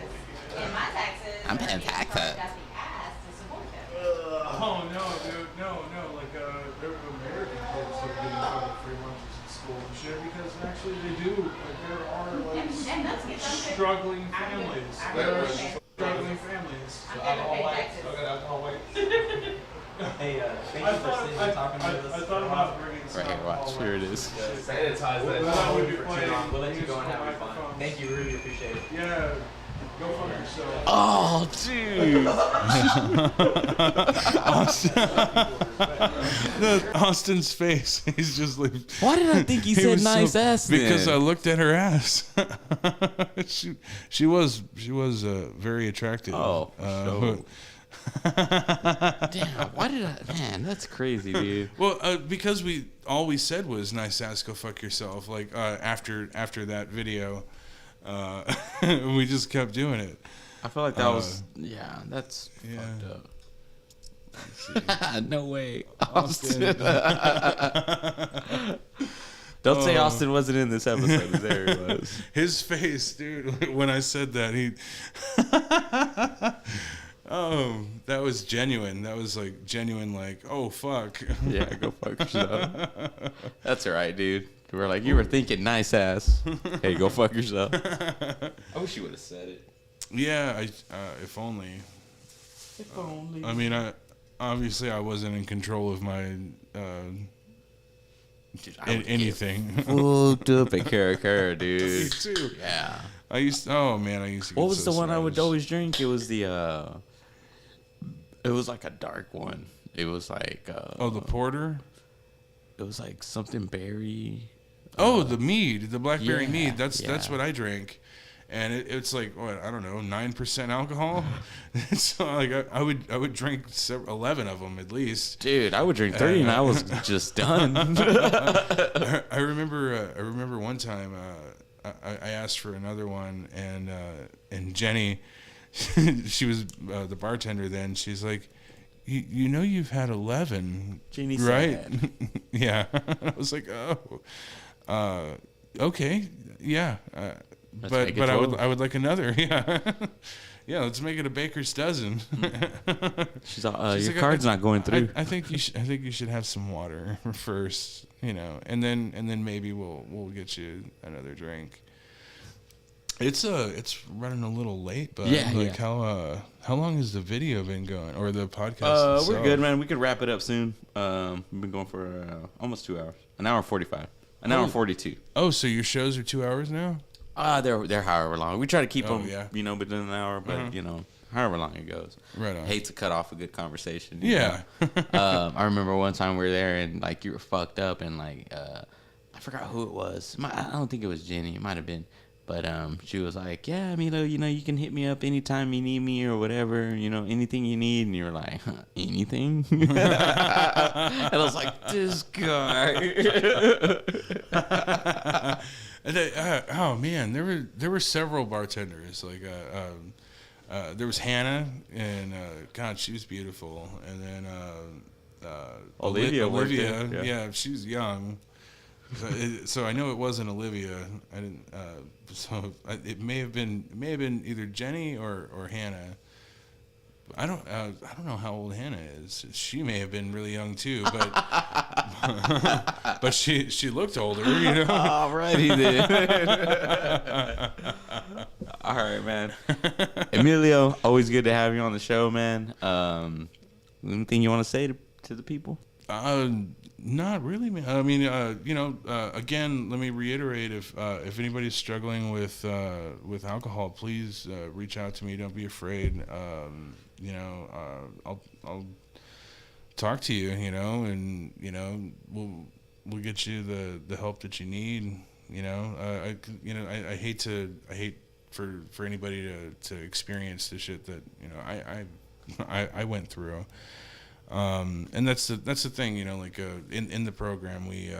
D: And my taxes
A: I'm paying
D: are being
A: taxes.
D: charged out the ass to support them.
E: Oh no, dude, no. Like there are American kids that are getting fucking free lunches in school and shit because actually they do. Like there are like
D: And that's get done.
E: struggling families. There are struggling families.
D: I'm never paying taxes.
F: Hey, thank
E: I
F: you for
E: thought
F: sitting and talking to us.
E: I thought about bringing
A: Right here, watch.
E: alcohol.
A: Here it is.
F: Sanitize that.
E: Well, that would be
F: for too
E: playing
F: long. We'll let you
E: musical
F: go and have your fun.
E: microphones.
F: Thank you, really appreciate it.
E: Yeah, go fuck yourself.
A: Oh, dude.
B: Austin's face. He's just like.
A: Why did I think he said
B: was
A: nice ass?
B: Because I
A: then?
B: looked at her ass. she was very attractive.
A: Oh, for sure. Damn, why did I? Man, that's crazy, dude.
B: Well, because we all we said was nice ass, go fuck yourself. Like after that video, we just kept doing it.
A: I feel like that was. Yeah, that's fucked up. No way, Austin. Don't say Austin wasn't in this episode. There he was.
B: His face, dude. When I said that, he. Oh, that was genuine. That was like genuine. Like, oh fuck.
A: Yeah, go fuck yourself. That's all right, dude. We're like, you were thinking nice ass. Hey, go fuck yourself. I wish you would have said it.
B: Yeah, if only.
A: If only.
B: I mean, obviously I wasn't in control of my
A: Dude, I would
B: anything.
A: get fucked up at Cara,
B: Me
A: dude.
B: too.
A: Yeah.
B: I used. Oh man, I used to.
A: What
B: get
A: was
B: so
A: the one I would
B: smashed.
A: always drink? It was the. It was like a dark one. It was like.
B: Oh, the porter.
A: It was like something berry.
B: Oh, the mead, the blackberry
A: yeah,
B: mead. That's
A: yeah.
B: what I drank, and it's like what, I don't know, 9% alcohol. So like I would drink 11 of them at least.
A: Dude, I would drink 30 and I was just done.
B: I remember one time I asked for another one, and Jenny, she was the bartender then. She's like, you know you've had 11,
A: Jeannie
B: right?
A: said.
B: Yeah. I was like, oh, okay, yeah. But
A: make it
B: I
A: 12.
B: would like another. Yeah. Yeah, let's make it a baker's dozen.
A: She's all,
B: She's
A: your
B: like,
A: card's not going through.
B: I think you should have some water first, and then maybe we'll get you another drink. It's running a little late, but
A: Yeah,
B: like
A: yeah.
B: how long has the video been going, or the podcast?
A: We're
B: itself?
A: good, man. We could wrap it up soon. We've been going for almost 2 hours. An hour 45. An hour 42.
B: Oh, so your shows are 2 hours now?
A: They're however long. We try to keep them,
B: yeah.
A: within an hour, but however long it goes.
B: Right on.
A: Hate to cut off a good conversation.
B: Yeah.
A: I remember one time we were there and like you were fucked up and like I forgot who it was. I don't think it was Jenny. It might have been. But she was like, yeah, Emilio, you can hit me up anytime you need me or whatever, anything you need. And you were like, huh, anything? And I was like, this guy.
B: Oh man, there were several bartenders. Like there was Hannah, and God, she was beautiful. And then
A: Olivia worked
B: Olivia,
A: there,
B: yeah, she was young. So I know it wasn't Olivia. I didn't. It may have been either Jenny or Hannah. I don't know how old Hannah is. She may have been really young too, but but she looked older,
A: Alrighty then. All right, man. Emilio, always good to have you on the show, man. Anything you want to say to the people?
B: Not really, man. I mean, again, let me reiterate: if anybody's struggling with alcohol, please reach out to me. Don't be afraid. I'll talk to you. And we'll get you the help that you need. I hate for anybody to experience the shit that I went through. And that's the thing, in the program we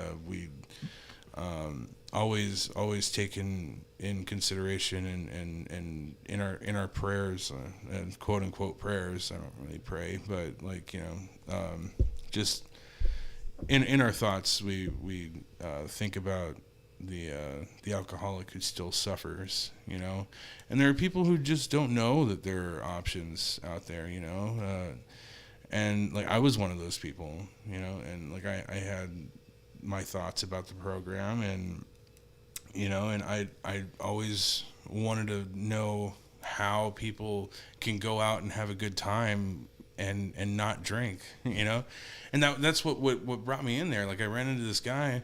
B: always take in consideration and in our prayers, and quote unquote prayers. I don't really pray, but just in our thoughts we think about the alcoholic who still suffers, and there are people who just don't know that there are options out there, and I was one of those people, and I had my thoughts about the program, and and I always wanted to know how people can go out and have a good time and not drink, and that's what brought me in there. I ran into this guy,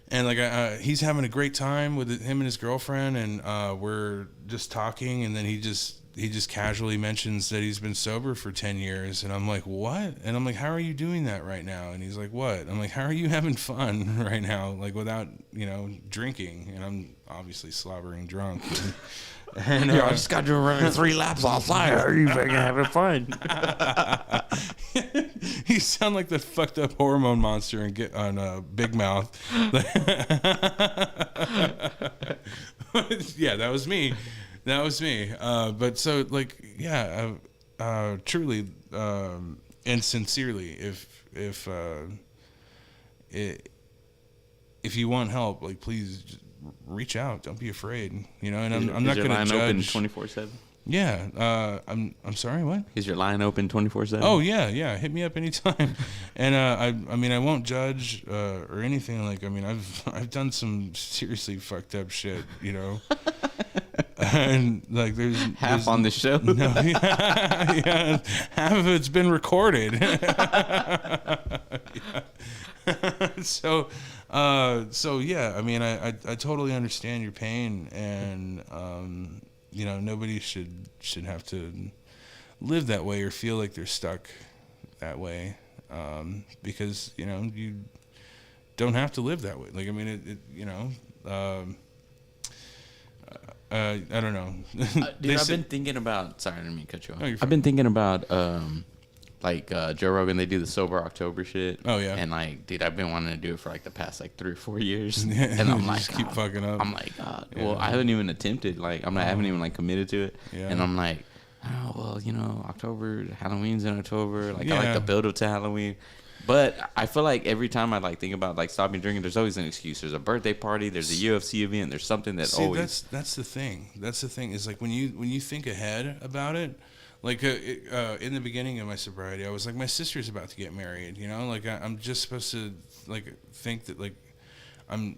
B: and he's having a great time with him and his girlfriend, and we're just talking, and then he just casually mentions that he's been sober for 10 years. And I'm like, what? And I'm like, how are you doing that right now? And he's like, what? I'm like, how are you having fun right now? Without, drinking. And I'm obviously slobbering drunk. And
A: I just got to run 3 laps outside. How are you fucking having fun?
B: You sound like the fucked up hormone monster and get on Big Mouth. Yeah, that was me. But so truly and sincerely, if you want help, please just reach out. Don't be afraid. And I'm not going to judge.
A: Is your line open 24/7?
B: Yeah. I'm sorry. What?
A: Is your line open 24/7?
B: Oh yeah. Hit me up anytime. And I won't judge or anything. I've done some seriously fucked up shit. And there's
A: half on the show.
B: No, yeah, half of it's been recorded. So yeah. I totally understand your pain, and nobody should have to live that way or feel like they're stuck that way, because you don't have to live that way. I don't know.
A: Dude, I've been thinking about. Sorry, I didn't mean to cut you off. I've been thinking about Joe Rogan. They do the Sober October shit.
B: Oh yeah.
A: And dude, I've been wanting to do it for the past 3 or 4 years. And I'm
B: just keep fucking up.
A: I'm well, I haven't even attempted. I haven't even committed to it.
B: Yeah.
A: And I'm October, Halloween's in October. I like the build up to Halloween. But I feel like every time I think about stopping drinking, there's always an excuse. There's a birthday party. There's a UFC event. There's something that always.
B: That's the thing. That's the thing is when you think ahead about it. In the beginning of my sobriety, I was my sister's about to get married. I'm just supposed to think that I'm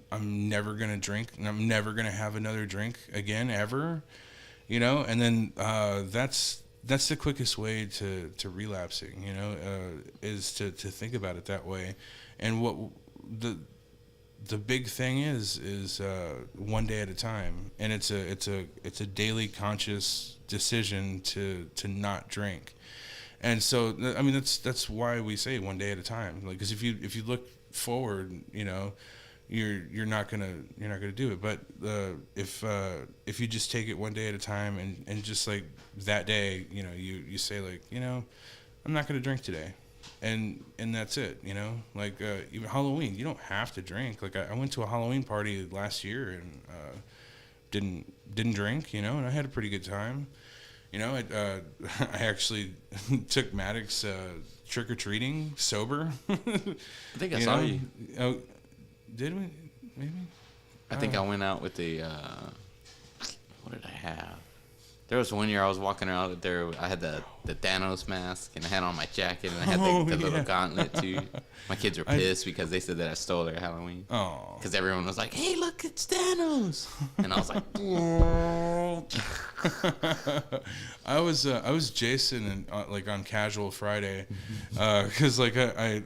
B: never gonna drink and I'm never gonna have another drink again ever. And then that's the quickest way to relapsing, is to think about it that way. And what the big thing is one day at a time, and it's a daily conscious decision to not drink. And so that's why we say one day at a time, because if you look forward, you're not gonna do it. But if you just take it one day at a time, and just that day, you say I'm not gonna drink today, and that's it. Even Halloween, you don't have to drink. I went to a Halloween party last year and didn't drink, and I had a pretty good time. I actually took Maddox trick or treating sober.
A: I think I saw you.
B: Oh, did we? Maybe.
A: I think I went out with the. What did I have? There was one year I was walking around there. I had the Thanos mask and I had on my jacket and I had the little gauntlet too. My kids were pissed because they said that I stole their Halloween.
B: Oh.
A: Because everyone was like, "Hey, look, it's Thanos," and I was like,
B: I was Jason and like on Casual Friday, because like I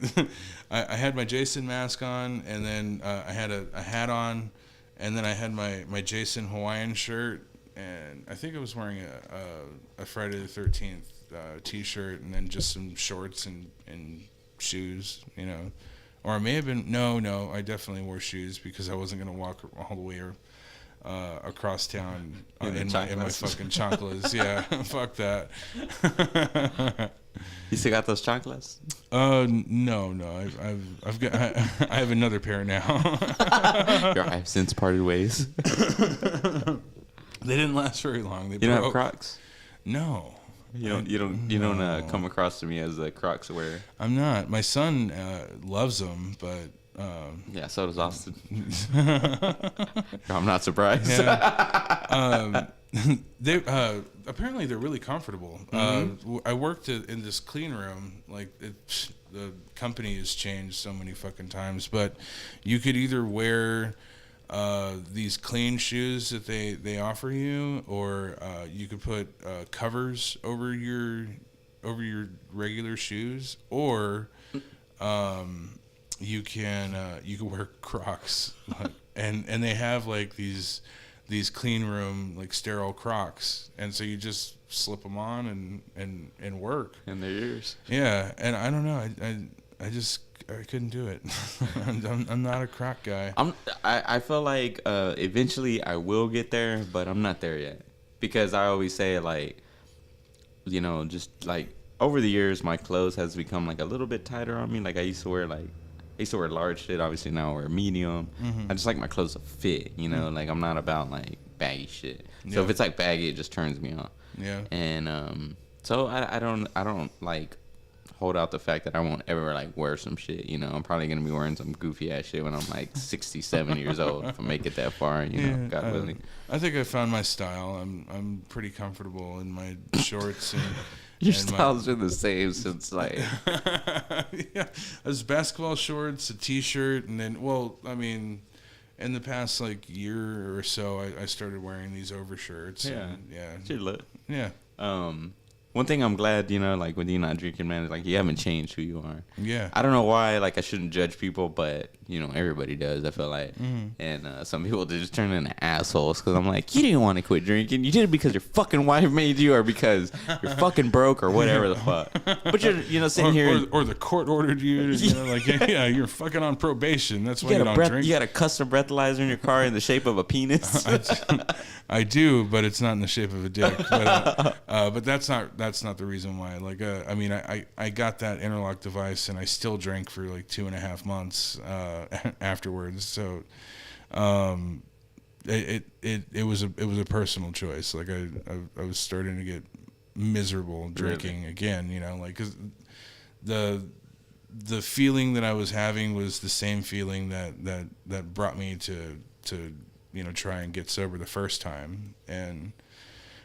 B: had my Jason mask on and then I had a hat on, and then I had my Jason Hawaiian shirt. And I think I was wearing a Friday the 13th T-shirt and then just some shorts and shoes, you know. Or I may have been, no, I definitely wore shoes because I wasn't going to walk all the way across town in my fucking chanclas. Yeah, fuck that.
A: "You still got those chanclas?"
B: No, I've got I have another pair now.
A: I've since parted ways.
B: They didn't last very long. They
A: You don't have Crocs?
B: No.
A: You don't come across to me as a Crocs wearer.
B: I'm not. My son loves them, but
A: yeah, so does Austin. I'm not surprised.
B: Yeah. They apparently they're really comfortable. I worked in this clean room. Like the company has changed so many fucking times, but you could either wear these clean shoes that they offer you, or you could put covers over your regular shoes, or you can wear Crocs, and they have like these clean room like sterile Crocs, and so you just slip them on and work
A: In their ears.
B: Yeah, and I don't know, I couldn't do it. I'm not a Croc guy.
A: I feel like eventually I will get there, but I'm not there yet. Because I always say, like, you know, just like over the years, my clothes has become like a little bit tighter on me. Like I used to wear large shit. Obviously now I wear medium. I just like my clothes to fit. You know, like I'm not about like baggy shit. So if it's like baggy, it just turns me on.
B: Yeah.
A: And so I don't like hold out the fact that I won't ever like wear some shit. You know, I'm probably gonna be wearing some goofy ass shit when I'm like 67 years old if I make it that far. You know, God willing.
B: I think I found my style. I'm pretty comfortable in my shorts and.
A: Your
B: and
A: styles are the same since like
B: yeah, as basketball shorts, a t-shirt, and then in the past like year or so, I started wearing these overshirts.
A: Should look.
B: Yeah.
A: One thing I'm glad, you know, like with you not drinking, man, is like you haven't changed who you are.
B: Yeah.
A: I don't know why, like I shouldn't judge people, but you know everybody does. I feel like, and some people they just turn into assholes because I'm like, you didn't want to quit drinking, you did it because your fucking wife made you, or because you're fucking broke, or whatever the fuck. But you're, you know, sitting here,
B: or the court ordered you, you know, like yeah, you're fucking on probation. That's why you don't drink.
A: You got a custom breathalyzer in your car in the shape of a penis.
B: I do, but it's not in the shape of a dick. But that's not the reason why. Like, I mean, I got that interlock device, and I still drank for like 2.5 months afterwards. So, it was a personal choice. Like, I was starting to get miserable drinking again. You know, like, 'cause the feeling that I was having was the same feeling that brought me to you know, try and get sober the first time, and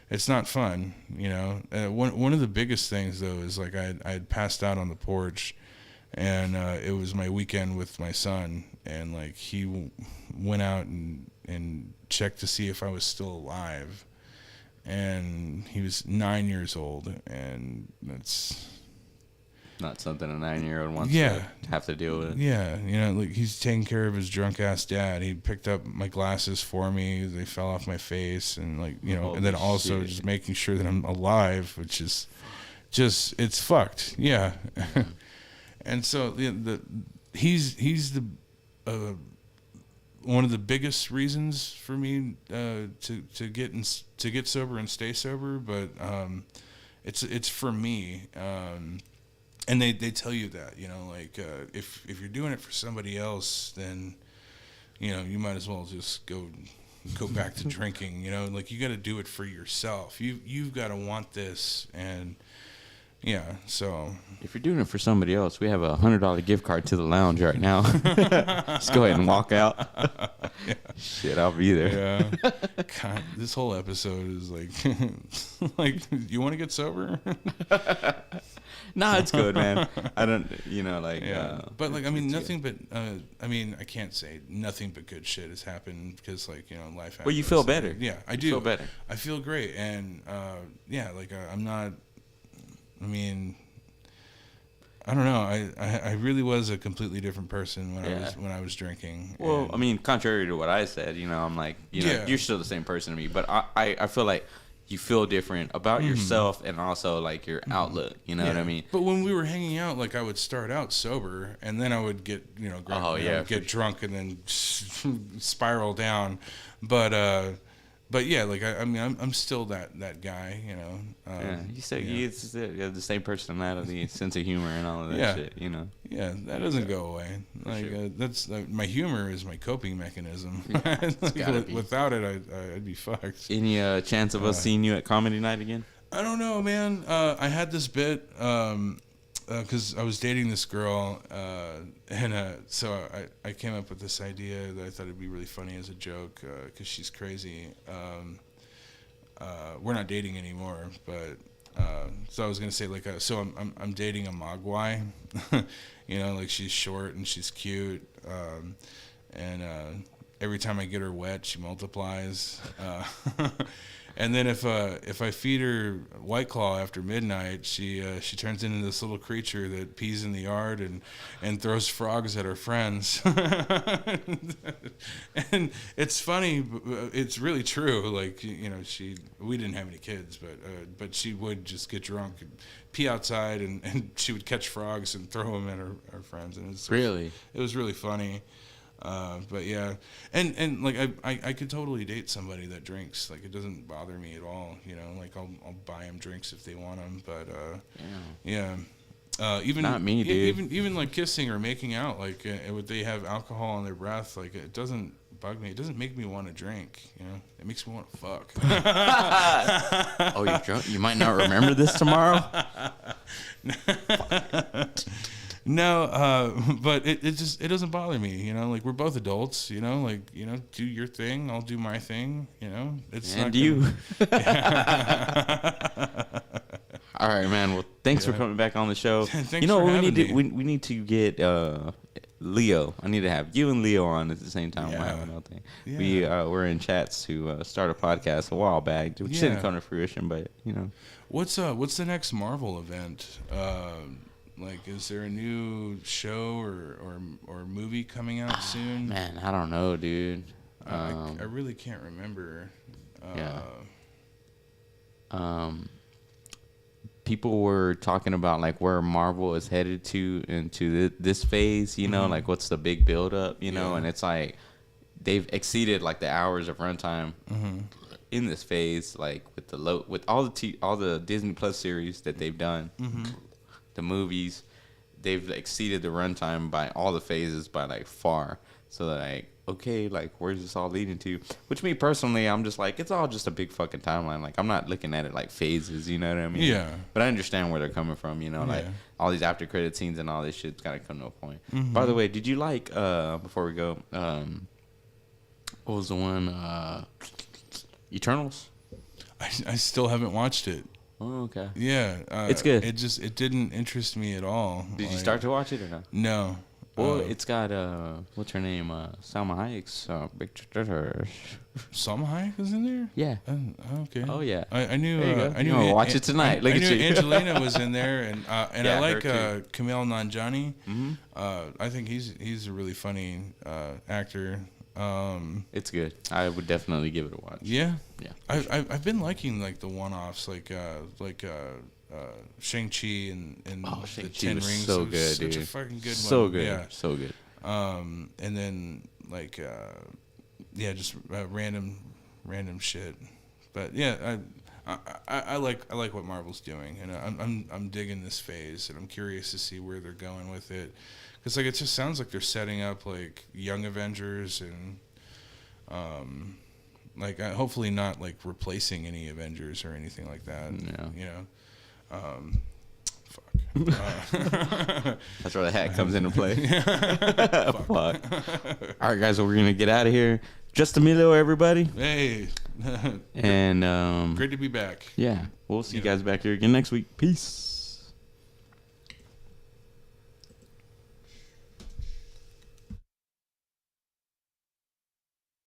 B: it's not fun, you know. One of the biggest things though is like I had passed out on the porch, and it was my weekend with my son, and like he went out and checked to see if I was still alive, and he was 9 years old, and that's
A: not something a 9-year-old wants to have to deal with.
B: Yeah, you know, like he's taking care of his drunk ass dad. He picked up my glasses for me. They fell off my face, and like, you know,
A: Holy
B: and then also
A: shit.
B: just making sure that I'm alive, which is just it's fucked. Yeah. And so he's the one of the biggest reasons for me to get sober and stay sober, but it's for me. And they tell you that, you know, like if you're doing it for somebody else, then, you know, you might as well just go back to drinking. You know, like you got to do it for yourself. You've got to want this, and Yeah, so
A: If you're doing it for somebody else, we have a $100 gift card to the lounge right now. Just go ahead and walk out. Shit, I'll be there.
B: yeah. God, this whole episode is like, like, you want to get sober?
A: Nah, it's good, man. I don't,
B: But like, I mean,
A: it's
B: nothing but, I mean, I can't say nothing but good shit has happened because, like, life.
A: Well, you
B: happens.
A: feel better.
B: Yeah, I
A: You
B: do.
A: feel better.
B: I feel great, and yeah, like I'm not. I mean, I don't know. I really was a completely different person when I was drinking.
A: Well,
B: and,
A: I mean, contrary to what I said, I'm like, you're still the same person to me, but I feel like you feel different about yourself and also like your outlook. You know what I mean?
B: But when we were hanging out, like I would start out sober, and then I would get get drunk and then spiral down. But yeah, like I mean, I'm still that guy,
A: Yeah, you say you have the same personality, sense of humor, and all of that shit.
B: Yeah, that doesn't go away. Like
A: sure.
B: that's my humor is my coping mechanism.
A: gotta be.
B: Without it, I'd be fucked.
A: Any chance of us seeing you at comedy night again?
B: I don't know, man. I had this bit because I was dating this girl, and so I came up with this idea that I thought it'd be really funny as a joke because she's crazy. We're not dating anymore, but so I was gonna say like so I'm dating a Mogwai, like she's short and she's cute, and every time I get her wet, she multiplies. And then if I feed her White Claw after midnight, she turns into this little creature that pees in the yard and throws frogs at her friends. And it's funny, it's really true. Like we didn't have any kids, but she would just get drunk and pee outside, and she would catch frogs and throw them at her friends. And it was really funny. But yeah, and like I could totally date somebody that drinks. Like it doesn't bother me at all. Like I'll buy them drinks if they want them. But yeah. Even
A: not me, dude.
B: Even like kissing or making out, like would they have alcohol on their breath? Like it doesn't bug me. It doesn't make me want to drink. It makes me want to fuck.
A: Oh, you're drunk? You might not remember this tomorrow.
B: No, but it doesn't bother me, like we're both adults, like, do your thing, I'll do my thing, it's
A: and
B: not
A: you. All right, man. Well, thanks for coming back on the show.
B: Thanks for having me.
A: We need to get Leo. I need to have you and Leo on at the same time.
B: Yeah.
A: We'll have another thing.
B: Yeah.
A: We were in chats to start a podcast a while back, which didn't come to fruition, but
B: What's the next Marvel event? Like, is there a new show or movie coming out soon?
A: Man, I don't know, dude.
B: I really can't remember.
A: People were talking about like where Marvel is headed into this phase, like what's the big build up, and it's like they've exceeded like the hours of runtime in this phase, like with all the Disney Plus series that they've done. The movies, they've exceeded the runtime by all the phases by like far. So like, okay, like where's this all leading to? Which me personally, I'm just like, it's all just a big fucking timeline. Like I'm not looking at it like phases, you know what I mean?
B: Yeah.
A: But I understand where they're coming from, like all these after credit scenes and all this shit's gotta come to a point. By the way, did you like before we go, what was the one? Eternals?
B: I still haven't watched it.
A: Oh, okay.
B: Yeah,
A: it's good.
B: It didn't interest me at all.
A: Did you start to watch it or not?
B: No.
A: Well, it's got what's her name? Salma Hayek's picture.
B: Salma Hayek is in there.
A: Yeah.
B: Okay.
A: Oh yeah.
B: I knew.
A: There you go.
B: I knew.
A: You wanna watch it tonight. Look
B: I
A: at
B: knew
A: you.
B: Angelina was in there, and
A: Yeah,
B: I like
A: her too.
B: Kumail Nanjiani. I think he's a really funny actor.
A: It's good. I would definitely give it a watch.
B: Yeah.
A: Yeah.
B: I've been liking like the one-offs like Shang-Chi and the
A: Shang-Chi
B: Ten
A: was
B: Rings.
A: so
B: It was
A: good,
B: such
A: dude.
B: a fucking good one.
A: So good.
B: Yeah.
A: So good.
B: And then like just random shit. But yeah, I like what Marvel's doing, and I'm digging this phase, and I'm curious to see where they're going with it, because like it just sounds like they're setting up like Young Avengers and like hopefully not like replacing any Avengers or anything like that.
A: No. That's where the hat comes into play. Fuck. All right, guys, so we're going to get out of here. Just Emilio, everybody.
B: Hey.
A: And
B: Great to be back.
A: yeah, we'll see you guys back here again next week. Peace.